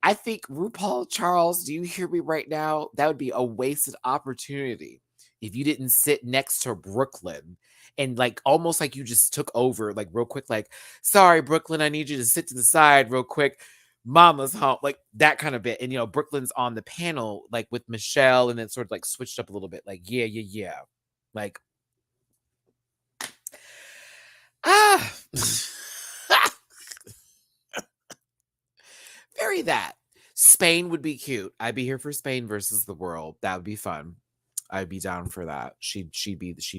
Speaker 1: I think RuPaul, Charles, do you hear me right now? That would be a wasted opportunity if you didn't sit next to Brooklyn and like almost like you just took over like real quick, like, sorry, Brooklyn, I need you to sit to the side real quick. Mama's home, like that kind of bit. And Brooklyn's on the panel like with Michelle and then sort of like switched up a little bit, like, yeah. Like, ah. Very that. Spain would be cute. I'd be here for Spain versus the world. That would be fun. I'd be down for that. She'd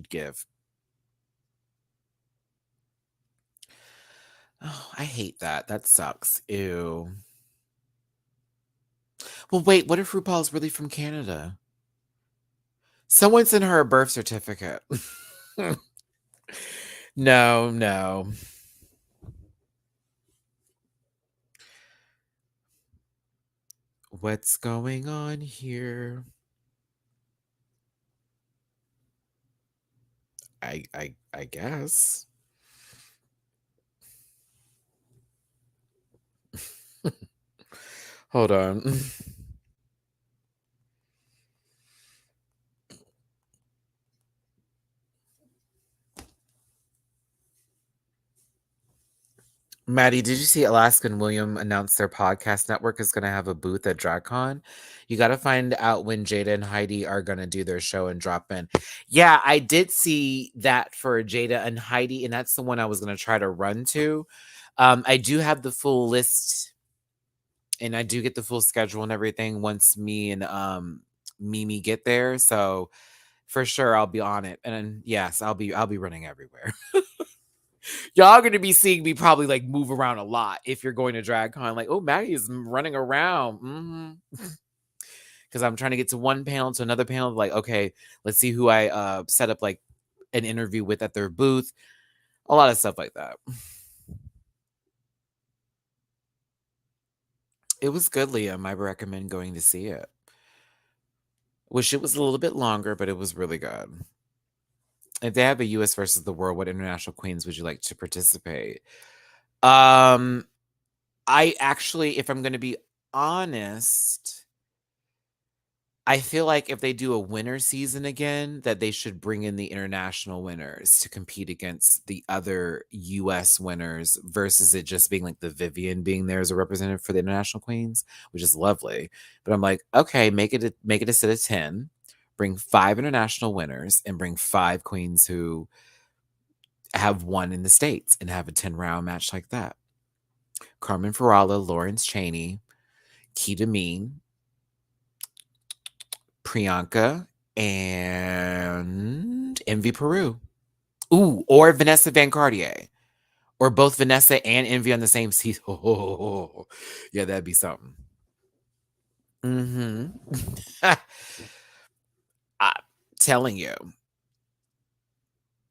Speaker 1: give. Oh, I hate that. That sucks. Ew. Well, wait, what if RuPaul's really from Canada? Someone sent her a birth certificate. No. What's going on here? I guess. Hold on. Maddie, did you see Alaska and William announce their podcast network is going to have a booth at DragCon? You got to find out when Jada and Heidi are going to do their show and drop in. Yeah, I did see that for Jada and Heidi, and that's the one I was going to try to run to. I do have the full list, and I do get the full schedule and everything once me and Mimi get there. So for sure, I'll be on it. And yes, I'll be running everywhere. Y'all gonna be seeing me probably like move around a lot if you're going to DragCon. Like, oh, Matty is running around. Because I'm trying to get to one panel to another panel. Like, okay, let's see who I set up like an interview with at their booth. A lot of stuff like that. It was good, Liam. I recommend going to see it. Wish it was a little bit longer, but it was really good. If they have a US versus the world, what international queens would you like to participate? I actually, if I'm going to be honest, I feel like if they do a winter season again, that they should bring in the international winners to compete against the other US winners versus it just being like the Vivian being there as a representative for the international queens, which is lovely. But I'm like, okay, make it a set of 10, bring 5 international winners and bring 5 queens who have won in the States and have a 10-round match like that. Carmen Farala, Lawrence Chaney, Keita Mean, Priyanka, and Envy Peru. Ooh, or Vanessa Van Cartier. Or both Vanessa and Envy on the same season. Oh, yeah, that'd be something. Mm-hmm. I'm telling you.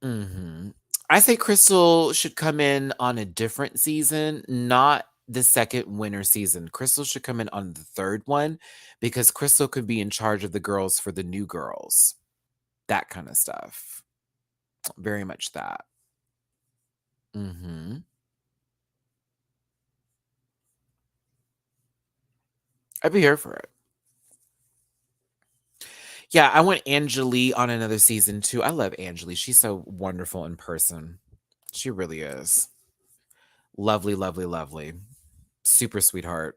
Speaker 1: Mm-hmm. I say Crystal should come in on a different season, not the second winter season. Crystal should come in on the third one because Crystal could be in charge of the girls for the new girls. That kind of stuff. Very much that. Mm-hmm. I'd be here for it. Yeah, I want Angelique on another season too. I love Angelique. She's so wonderful in person. She really is. Lovely, lovely, lovely. Super sweetheart.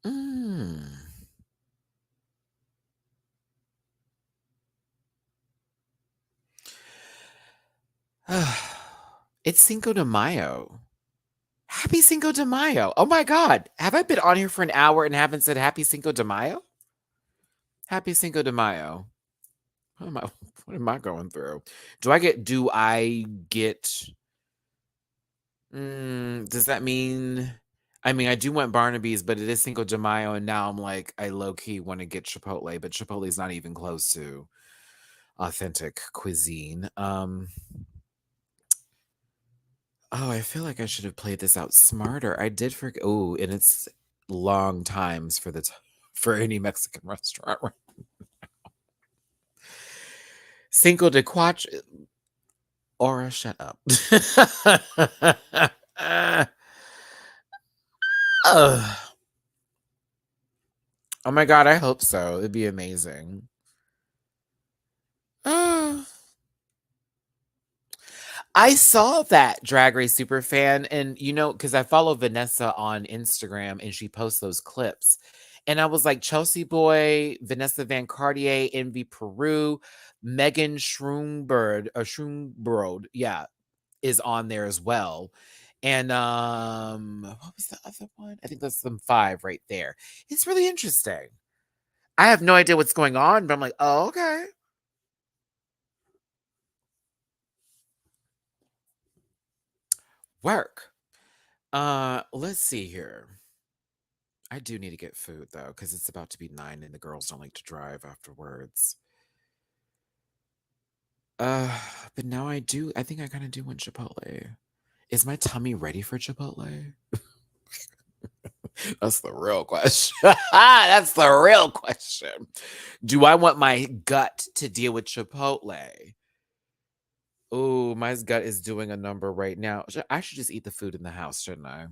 Speaker 1: Mm. It's Cinco de Mayo. Happy Cinco de Mayo. Oh my God. Have I been on here for an hour and haven't said Happy Cinco de Mayo? Happy Cinco de Mayo. What am I going through? Do I get does that mean I mean I do want Barnaby's, but it is Cinco de Mayo, and now I'm like, I low-key want to get Chipotle, but Chipotle's not even close to authentic cuisine. Oh, I feel like I should have played this out smarter. I did forget. Oh, and it's long times for for any Mexican restaurant. Cinco de Cuatro. Aura, shut up. Ugh. Oh my God, I hope so. It'd be amazing. Uh, I saw that Drag Race super fan, and because I follow Vanessa on Instagram and she posts those clips. And I was like, Chelsea Boy, Vanessa Van Cartier, Envy Peru, Megan Schroomberg, yeah, is on there as well. And what was the other one? I think that's some 5 right there. It's really interesting. I have no idea what's going on, but I'm like, oh, okay. Work. Let's see here. I do need to get food though, because it's about to be 9 and the girls don't like to drive afterwards. Uh, but now I think I kind of do want Chipotle. Is my tummy ready for Chipotle? That's the real question. That's the real question. Do I want my gut to deal with Chipotle? Oh, my gut is doing a number right now. I should just eat the food in the house, shouldn't I?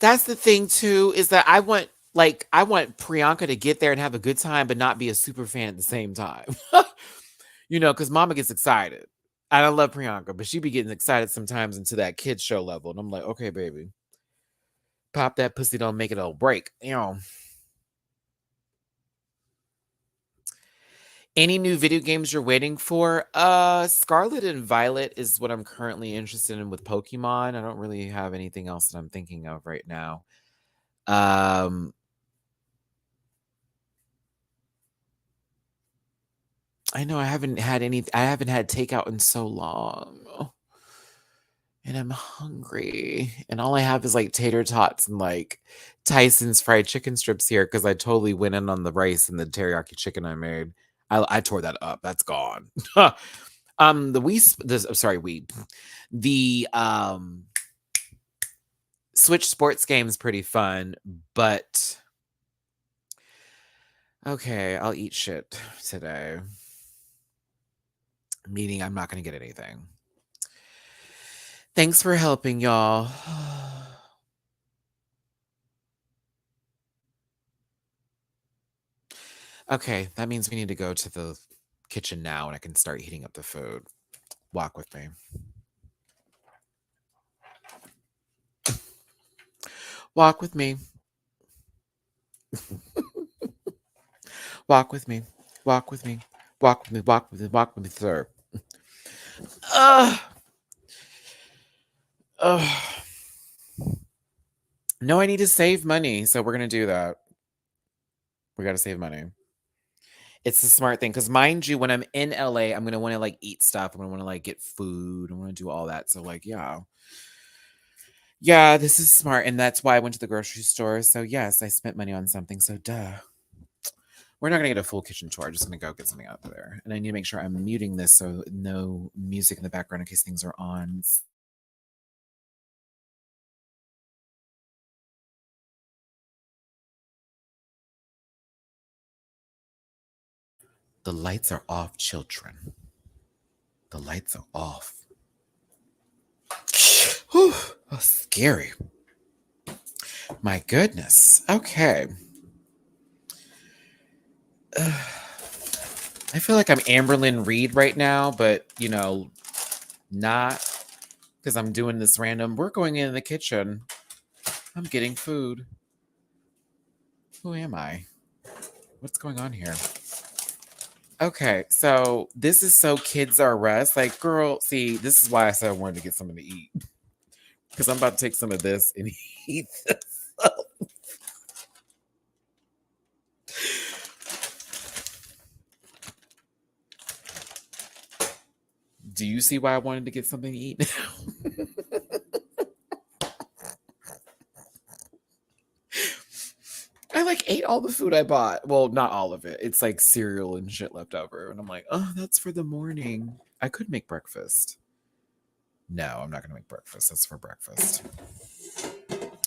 Speaker 1: That's the thing too, is that I want Priyanka to get there and have a good time, but not be a super fan at the same time. Because mama gets excited. And I love Priyanka, but she be getting excited sometimes into that kid show level. And I'm like, okay, baby. Pop that pussy, don't make it all break. Any new video games you're waiting for? Scarlet and Violet is what I'm currently interested in with Pokemon. I don't really have anything else that I'm thinking of right now. Um, I know I haven't had takeout in so long. And I'm hungry. And all I have is like tater tots and like Tyson's fried chicken strips here because I totally went in on the rice and the teriyaki chicken I made. I tore that up. That's gone. The Switch sports game is pretty fun, but okay, I'll eat shit today. Meaning I'm not going to get anything. Thanks for helping, y'all. Okay, that means we need to go to the kitchen now and I can start heating up the food. Walk with me. Walk with me. Walk with me. Walk with me. Walk with me. Walk with me. Walk with me, sir. Ugh. Ugh. No, I need to save money. So we're going to do that. We got to save money. It's the smart thing. Because mind you, when I'm in LA, I'm going to want to like eat stuff. I'm going to want to like get food. I want to do all that. So like, yeah. Yeah, this is smart. And that's why I went to the grocery store. So yes, I spent money on something. So duh. We're not going to get a full kitchen tour. I'm just going to go get something out there. And I need to make sure I'm muting this so no music in the background in case things are on. The lights are off, children. The lights are off. Whew, that's scary. My goodness. Okay. I feel like I'm Amberlynn Reed right now, but you know, not because I'm doing this random. We're going in the kitchen. I'm getting food. Who am I? What's going on here? Okay, so this is so kids are us. Like, girl, see, this is why I said I wanted to get something to eat. Because I'm about to take some of this and eat this up. Do you see why I wanted to get something to eat now? I like ate all the food I bought. Well, not all of it. It's like cereal and shit left over. And I'm like, oh, that's for the morning. I could make breakfast. No, I'm not going to make breakfast. That's for breakfast.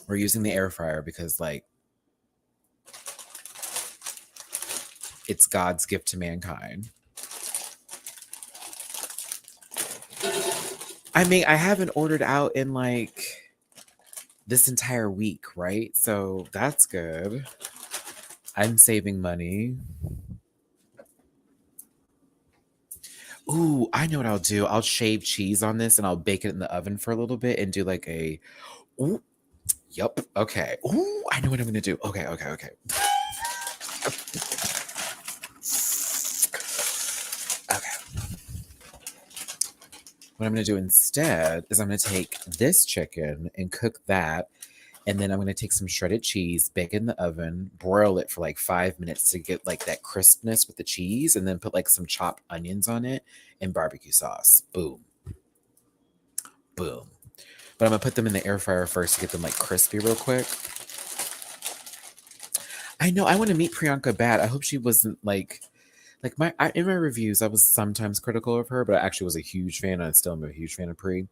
Speaker 1: We're using the air fryer because, like, it's God's gift to mankind. I mean, I haven't ordered out in like this entire week, right? So that's good. I'm saving money. Ooh, I know what I'll do. I'll shave cheese on this and I'll bake it in the oven for a little bit and do like a. Ooh, yep. Okay. Ooh, I know what I'm gonna do. Okay. Okay. What I'm gonna do instead is I'm gonna take this chicken and cook that. And then I'm going to take some shredded cheese, bake it in the oven, broil it for like 5 minutes to get like that crispness with the cheese, and then put like some chopped onions on it and barbecue sauce. Boom. Boom. But I'm going to put them in the air fryer first to get them like crispy real quick. I know I want to meet Priyanka bad. I hope she wasn't like in my reviews, I was sometimes critical of her, but I actually was a huge fan. I still am a huge fan of Pri.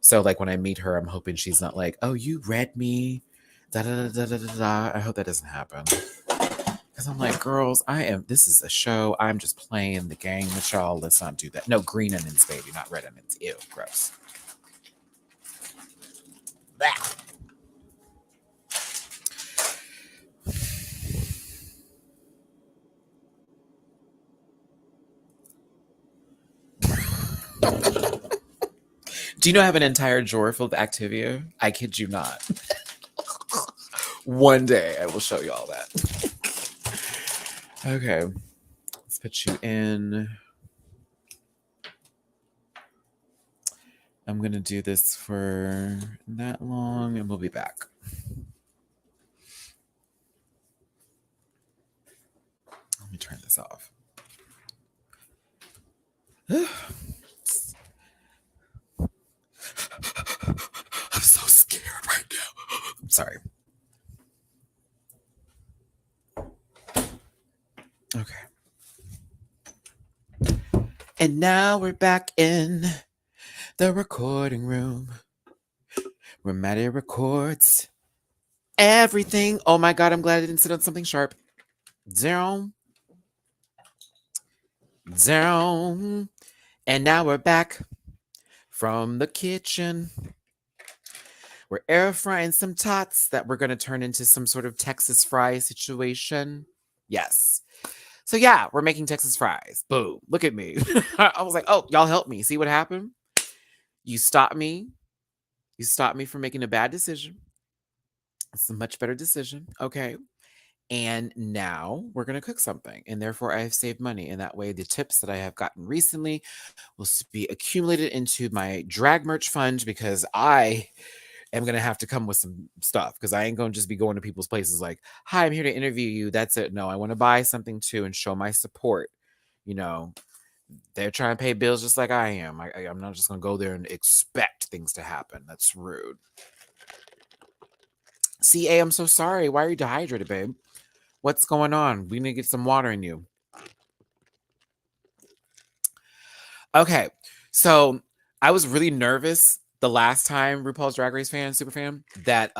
Speaker 1: So like when I meet her, I'm hoping she's not like, oh, you read me. Da da da da da da. I hope that doesn't happen. Because I'm like, girls, this is a show. I'm just playing the game with y'all. Let's not do that. No, green onions, baby, not red onions. Ew, gross. Blah. Do you know I have an entire drawer full of Activia? I kid you not. One day I will show you all that. Okay. Let's put you in. I'm going to do this for that long and we'll be back. Let me turn this off. I'm so scared right now. I'm sorry. Okay. And now we're back in the recording room where Matty records everything. Oh my God, I'm glad I didn't sit on something sharp. Down. And now we're back from the kitchen. We're air frying some tots that we're going to turn into some sort of Texas fry situation. Yes. So yeah, we're making Texas fries. Boom. Look at me. I was like, oh, y'all help me. See what happened? You stopped me. You stopped me from making a bad decision. It's a much better decision. Okay. And now we're going to cook something. And therefore, I have saved money. And that way, the tips that I have gotten recently will be accumulated into my drag merch fund because I am going to have to come with some stuff because I ain't going to just be going to people's places like, hi, I'm here to interview you. That's it. No, I want to buy something too and show my support. You know, they're trying to pay bills just like I am. I'm not just going to go there and expect things to happen. That's rude. CA, I'm so sorry. Why are you dehydrated, babe? What's going on? We need to get some water in you. Okay, so I was really nervous the last time RuPaul's Drag Race super fan, that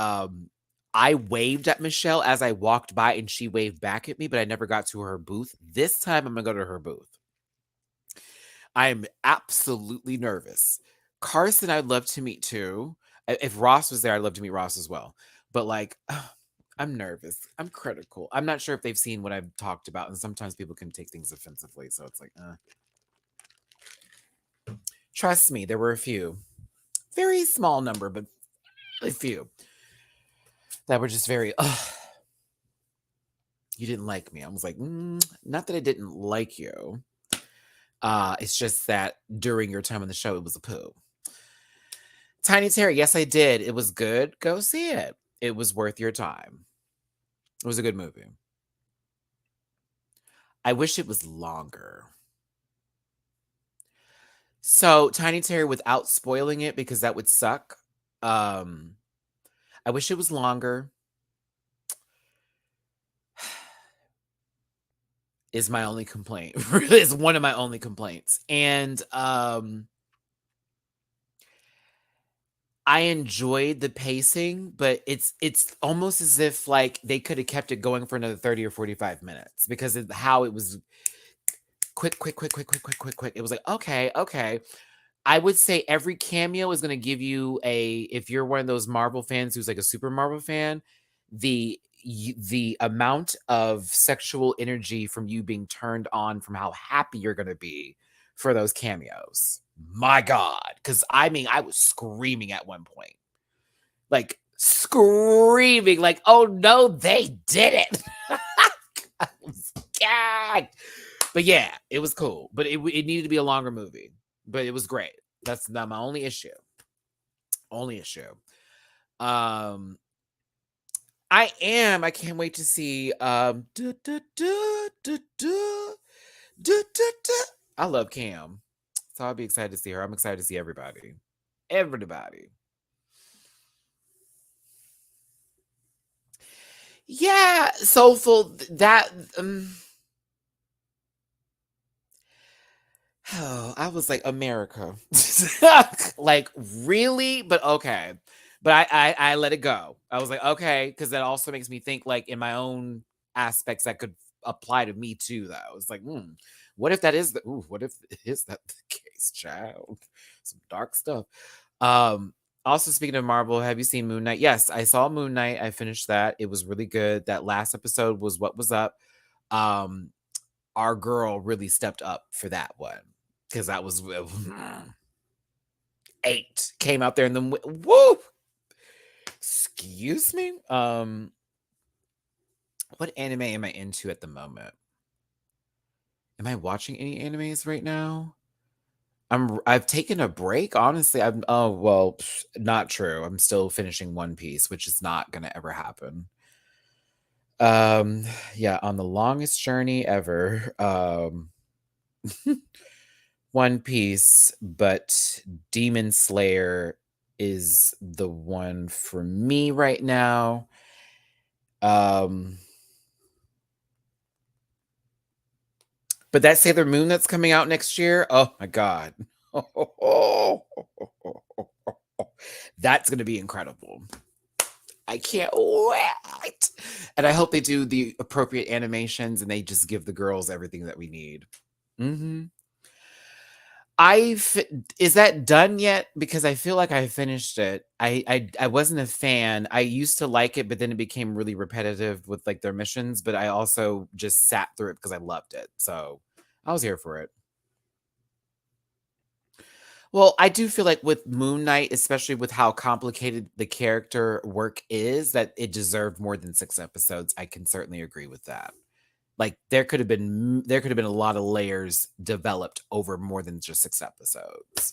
Speaker 1: I waved at Michelle as I walked by and she waved back at me, but I never got to her booth. This time I'm gonna go to her booth. I am absolutely nervous. Carson, I'd love to meet too. If Ross was there, I'd love to meet Ross as well. But like, I'm nervous. I'm critical. I'm not sure if they've seen what I've talked about, and sometimes people can take things offensively. So it's like, trust me, there were a few. Very small number, but a few that were just very, you didn't like me. I was like, not that I didn't like you. It's just that during your time on the show, it was a poo. Tiny Terry, yes, I did. It was good. Go see it. It was worth your time. It was a good movie. I wish it was longer. So Tiny Terry, without spoiling it, because that would suck. I wish it was longer. Is my only complaint. It's one of my only complaints. And I enjoyed the pacing, but it's almost as if like they could have kept it going for another 30 or 45 minutes because of how it was quick. It was like, okay. I would say every cameo is going to give you if you're one of those Marvel fans who's like a super Marvel fan, the amount of sexual energy from you being turned on from how happy you're going to be for those cameos. My God. Because I mean, I was screaming at one point. Like, screaming. Like, oh no, they did it. I was gagged. But yeah, it was cool. But it needed to be a longer movie. But it was great. That's not my only issue. Only issue. I can't wait to see I love Cam. So I'll be excited to see her. I'm excited to see everybody. Everybody. Yeah, soulful that oh, I was like, America. Like, really? But okay. But I let it go. I was like, okay, because that also makes me think like in my own aspects that could apply to me too, though. It's like, what if that is what if is that the case, child? Some dark stuff. Also speaking of Marvel, have you seen Moon Knight? Yes, I saw Moon Knight. I finished that. It was really good. That last episode was what was up. Our girl really stepped up for that one because that was 8 came out there in the woo. Excuse me. What anime am I into at the moment? Am I watching any animes right now? I've taken a break. Honestly, not true. I'm still finishing One Piece, which is not gonna ever happen. Yeah, on the longest journey ever. One Piece, but Demon Slayer is the one for me right now. But that Sailor Moon that's coming out next year, oh my God. That's going to be incredible. I can't wait. And I hope they do the appropriate animations and they just give the girls everything that we need. Is that done yet? Because I feel like I finished it. I wasn't a fan. I used to like it, but then it became really repetitive with like their missions. But I also just sat through it because I loved it. So I was here for it. Well, I do feel like with Moon Knight, especially with how complicated the character work is, that it deserved more than 6 episodes. I can certainly agree with that. Like there could have been a lot of layers developed over more than just 6 episodes.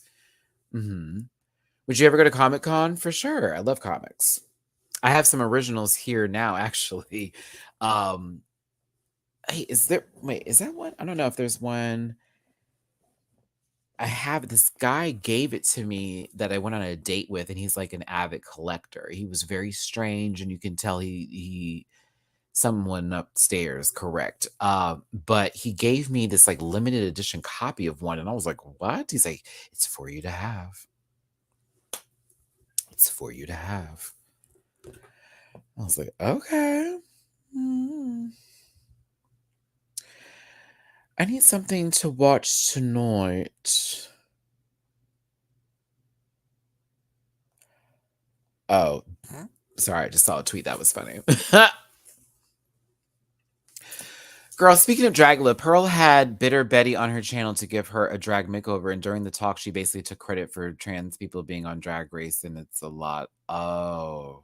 Speaker 1: Mhm. Would you ever go to Comic Con? For sure. I love comics. I have some originals here now, actually. Um, hey, is that one? I don't know if there's one. I have this guy gave it to me that I went on a date with, and he's like an avid collector. He was very strange, and you can tell he someone upstairs, correct. But he gave me this like limited edition copy of one, and I was like, "What?" He's like, "It's for you to have. It's for you to have." I was like, "Okay." Mm. I need something to watch tonight. Oh, sorry, I just saw a tweet that was funny. Girl, speaking of Dragula, Pearl had Bitter Betty on her channel to give her a drag makeover, and during the talk, she basically took credit for trans people being on Drag Race, and it's a lot. Oh,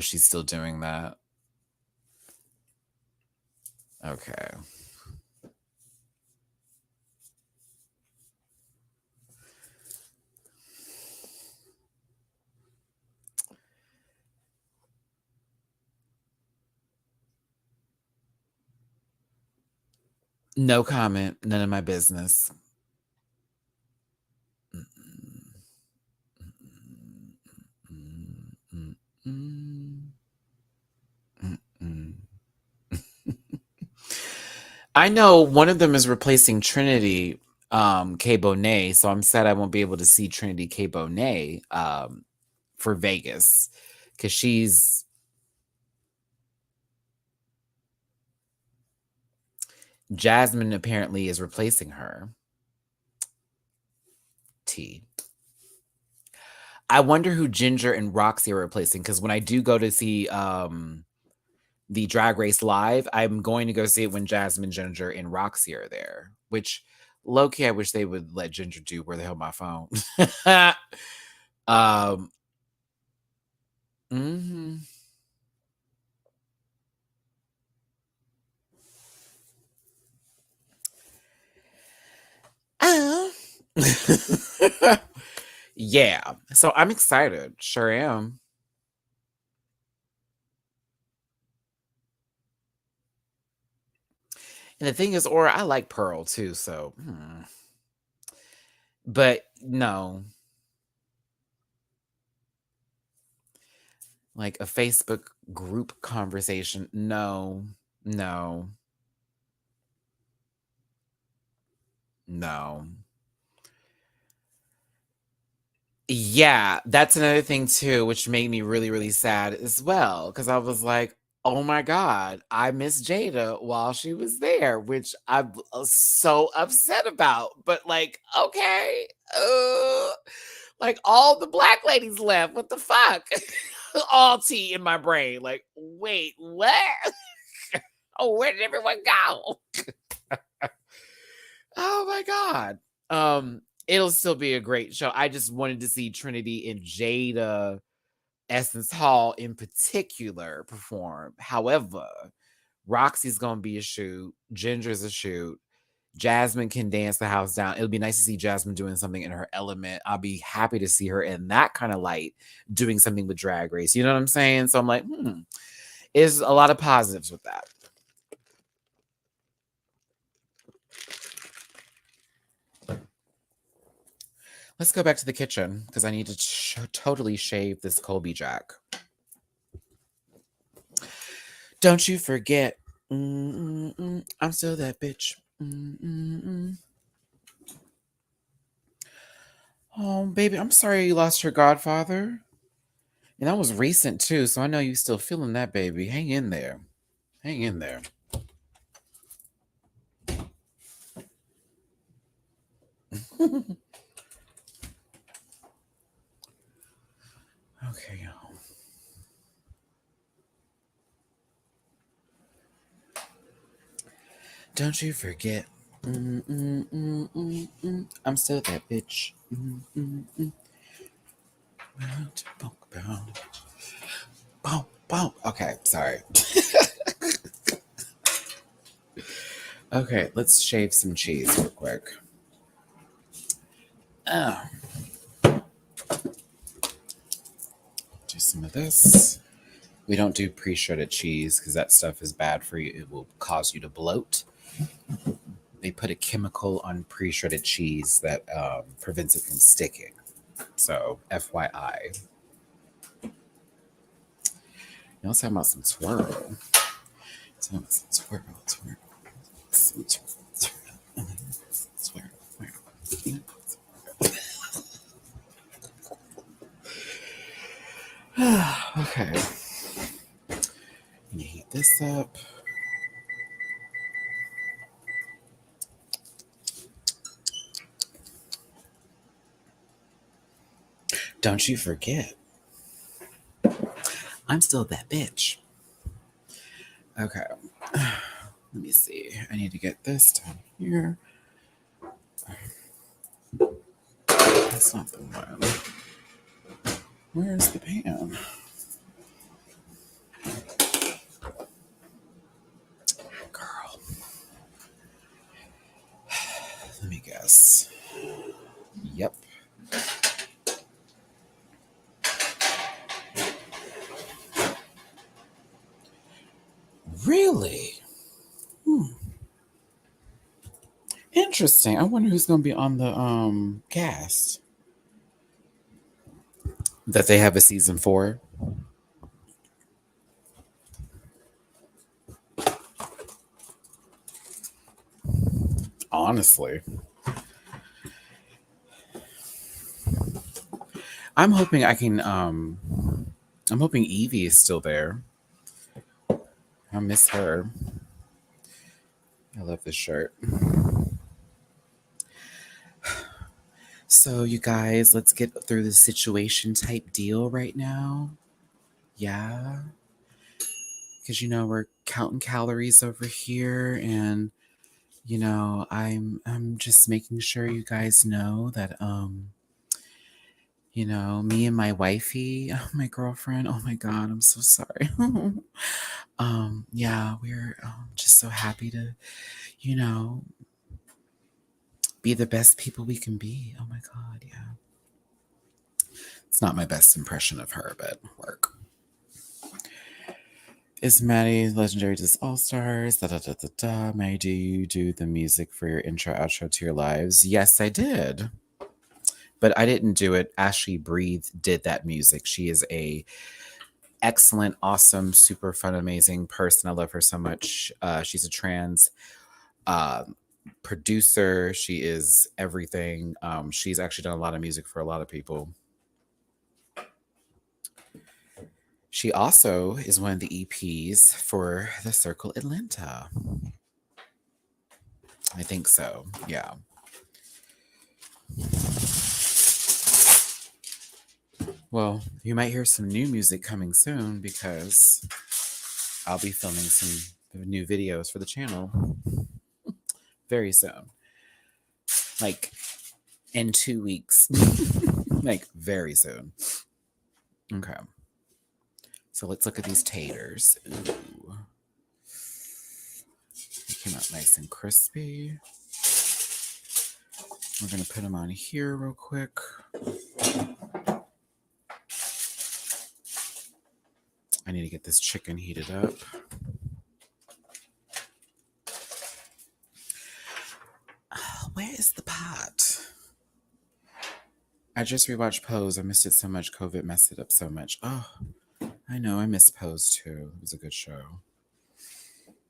Speaker 1: she's still doing that. Okay. No comment. None of my business. Mm-mm. Mm-mm. Mm-mm. Mm-mm. I know one of them is replacing Trinity K Bonet, so I'm sad I won't be able to see Trinity K Bonet for Vegas because Jasmine apparently is replacing her. T. I wonder who Ginger and Roxy are replacing, because when I do go to see the Drag Race live, I'm going to go see it when Jasmine, Ginger, and Roxy are there. Which, low key, I wish they would let Ginger do Where the Hell My Phone. um. Mhm. Oh. Yeah. So I'm excited. Sure am. And the thing is, Aura, I like Pearl too. So, but no, like a Facebook group conversation. No, no, no. Yeah, that's another thing too, which made me really, really sad as well. Cause I was like, oh my God, I miss Jada while she was there, which I'm so upset about. But like, okay, like all the black ladies left. What the fuck? All tea in my brain. Like, wait, what? Oh, where did everyone go? Oh my God. It'll still be a great show. I just wanted to see Trinity and Jada Essence Hall in particular perform. However, Roxy's gonna be a shoot, Ginger's a shoot. Jasmine can dance the house down. It'll be nice to see Jasmine doing something in her element. I'll be happy to see her in that kind of light, doing something with Drag Race. You know what I'm saying? So I'm like, is a lot of positives with that. Let's go back to the kitchen because I need to totally shave this Colby Jack. Don't you forget, I'm still that bitch. Oh, baby, I'm sorry you lost your godfather. And that was recent too, so I know you still feeling that, baby. Hang in there. Hang in there. Okay, y'all. Don't you forget. I'm still that bitch. Okay, sorry. Okay, let's shave some cheese real quick. Do some of this. We don't do pre-shredded cheese because that stuff is bad for you. It will cause you to bloat. They put a chemical on pre-shredded cheese that prevents it from sticking. So, FYI. Now let's talk about some twirl. Some twirl. Some twirl. Okay. You heat this up. Don't you forget. I'm still that bitch. Okay. Let me see. I need to get this down here. That's not the one. Where's the pan? Girl. Let me guess. Yep. Really? Interesting. I wonder who's going to be on the cast. That they have a season 4. Honestly. I'm hoping I can I'm hoping Evie is still there. I miss her. I love this shirt. So, you guys, let's get through the situation type deal right now. Yeah. Because, we're counting calories over here. And, I'm just making sure you guys know that, me and my wifey, my girlfriend, oh my God, I'm so sorry. Yeah, we're just so happy to, be the best people we can be. Oh my God, yeah. It's not my best impression of her, but work. Is Matty legendary to All Stars? Matty, do you do the music for your intro, outro to your lives? Yes, I did. But I didn't do it. Ashley Breathe did that music. She is a excellent, awesome, super fun, amazing person. I love her so much. She's a trans producer. She is everything. She's actually done a lot of music for a lot of people. She also is one of the EPs for the Circle Atlanta. I think so. Yeah. Well, you might hear some new music coming soon because I'll be filming some new videos for the channel very soon. Like in 2 weeks. Like very soon. Okay. So let's look at these taters. Ooh. They came out nice and crispy. We're going to put them on here real quick. I need to get this chicken heated up. Oh, where is the pot? I just rewatched Pose. I missed it so much. COVID messed it up so much. Oh, I know. I missed Pose too. It was a good show.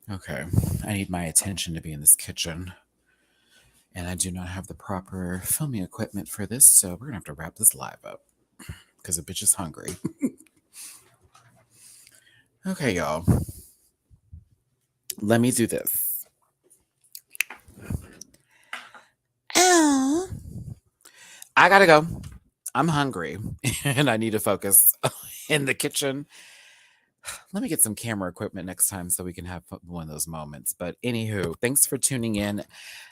Speaker 1: Okay. I need my attention to be in this kitchen. And I do not have the proper filming equipment for this, so we're going to have to wrap this live up because the bitch is hungry. Okay, y'all. Let me do this. Oh. I gotta go. I'm hungry and I need to focus in the kitchen. Let me get some camera equipment next time so we can have one of those moments. But anywho, thanks for tuning in.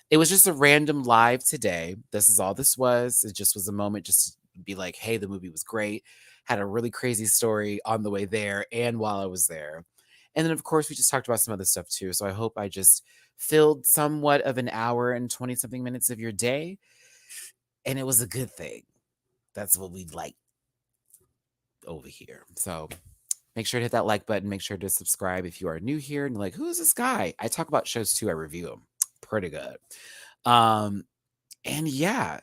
Speaker 1: It was just a random live today. This is all this was. It just was a moment just to be like, hey, the movie was great. Had a really crazy story on the way there and while I was there. And then, of course, we just talked about some other stuff too. So I hope I just filled somewhat of an hour and 20 something minutes of your day. And it was a good thing. That's what we like over here. So make sure to hit that like button. Make sure to subscribe if you are new here and like, who is this guy? I talk about shows too. I review them. Pretty good. And yeah,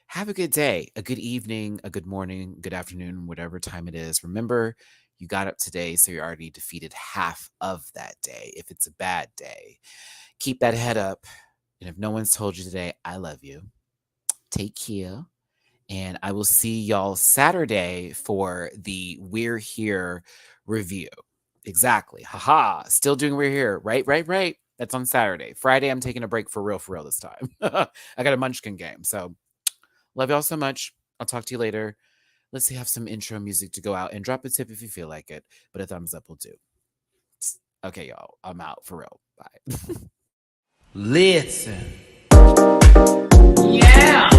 Speaker 1: have a good day, a good evening, a good morning, good afternoon, whatever time it is. Remember, you got up today, so you're already defeated half of that day. If it's a bad day, keep that head up. And if no one's told you today, I love you. Take care. And I will see y'all Saturday for the We're Here review. Exactly. Haha. Still doing We're Here. Right. That's on Saturday. Friday, I'm taking a break for real this time. I got a Munchkin game. So love y'all so much. I'll talk to you later. Let's have some intro music to go out and drop a tip if you feel like it. But a thumbs up will do. Okay, y'all. I'm out for real. Bye.
Speaker 2: Listen. Yeah.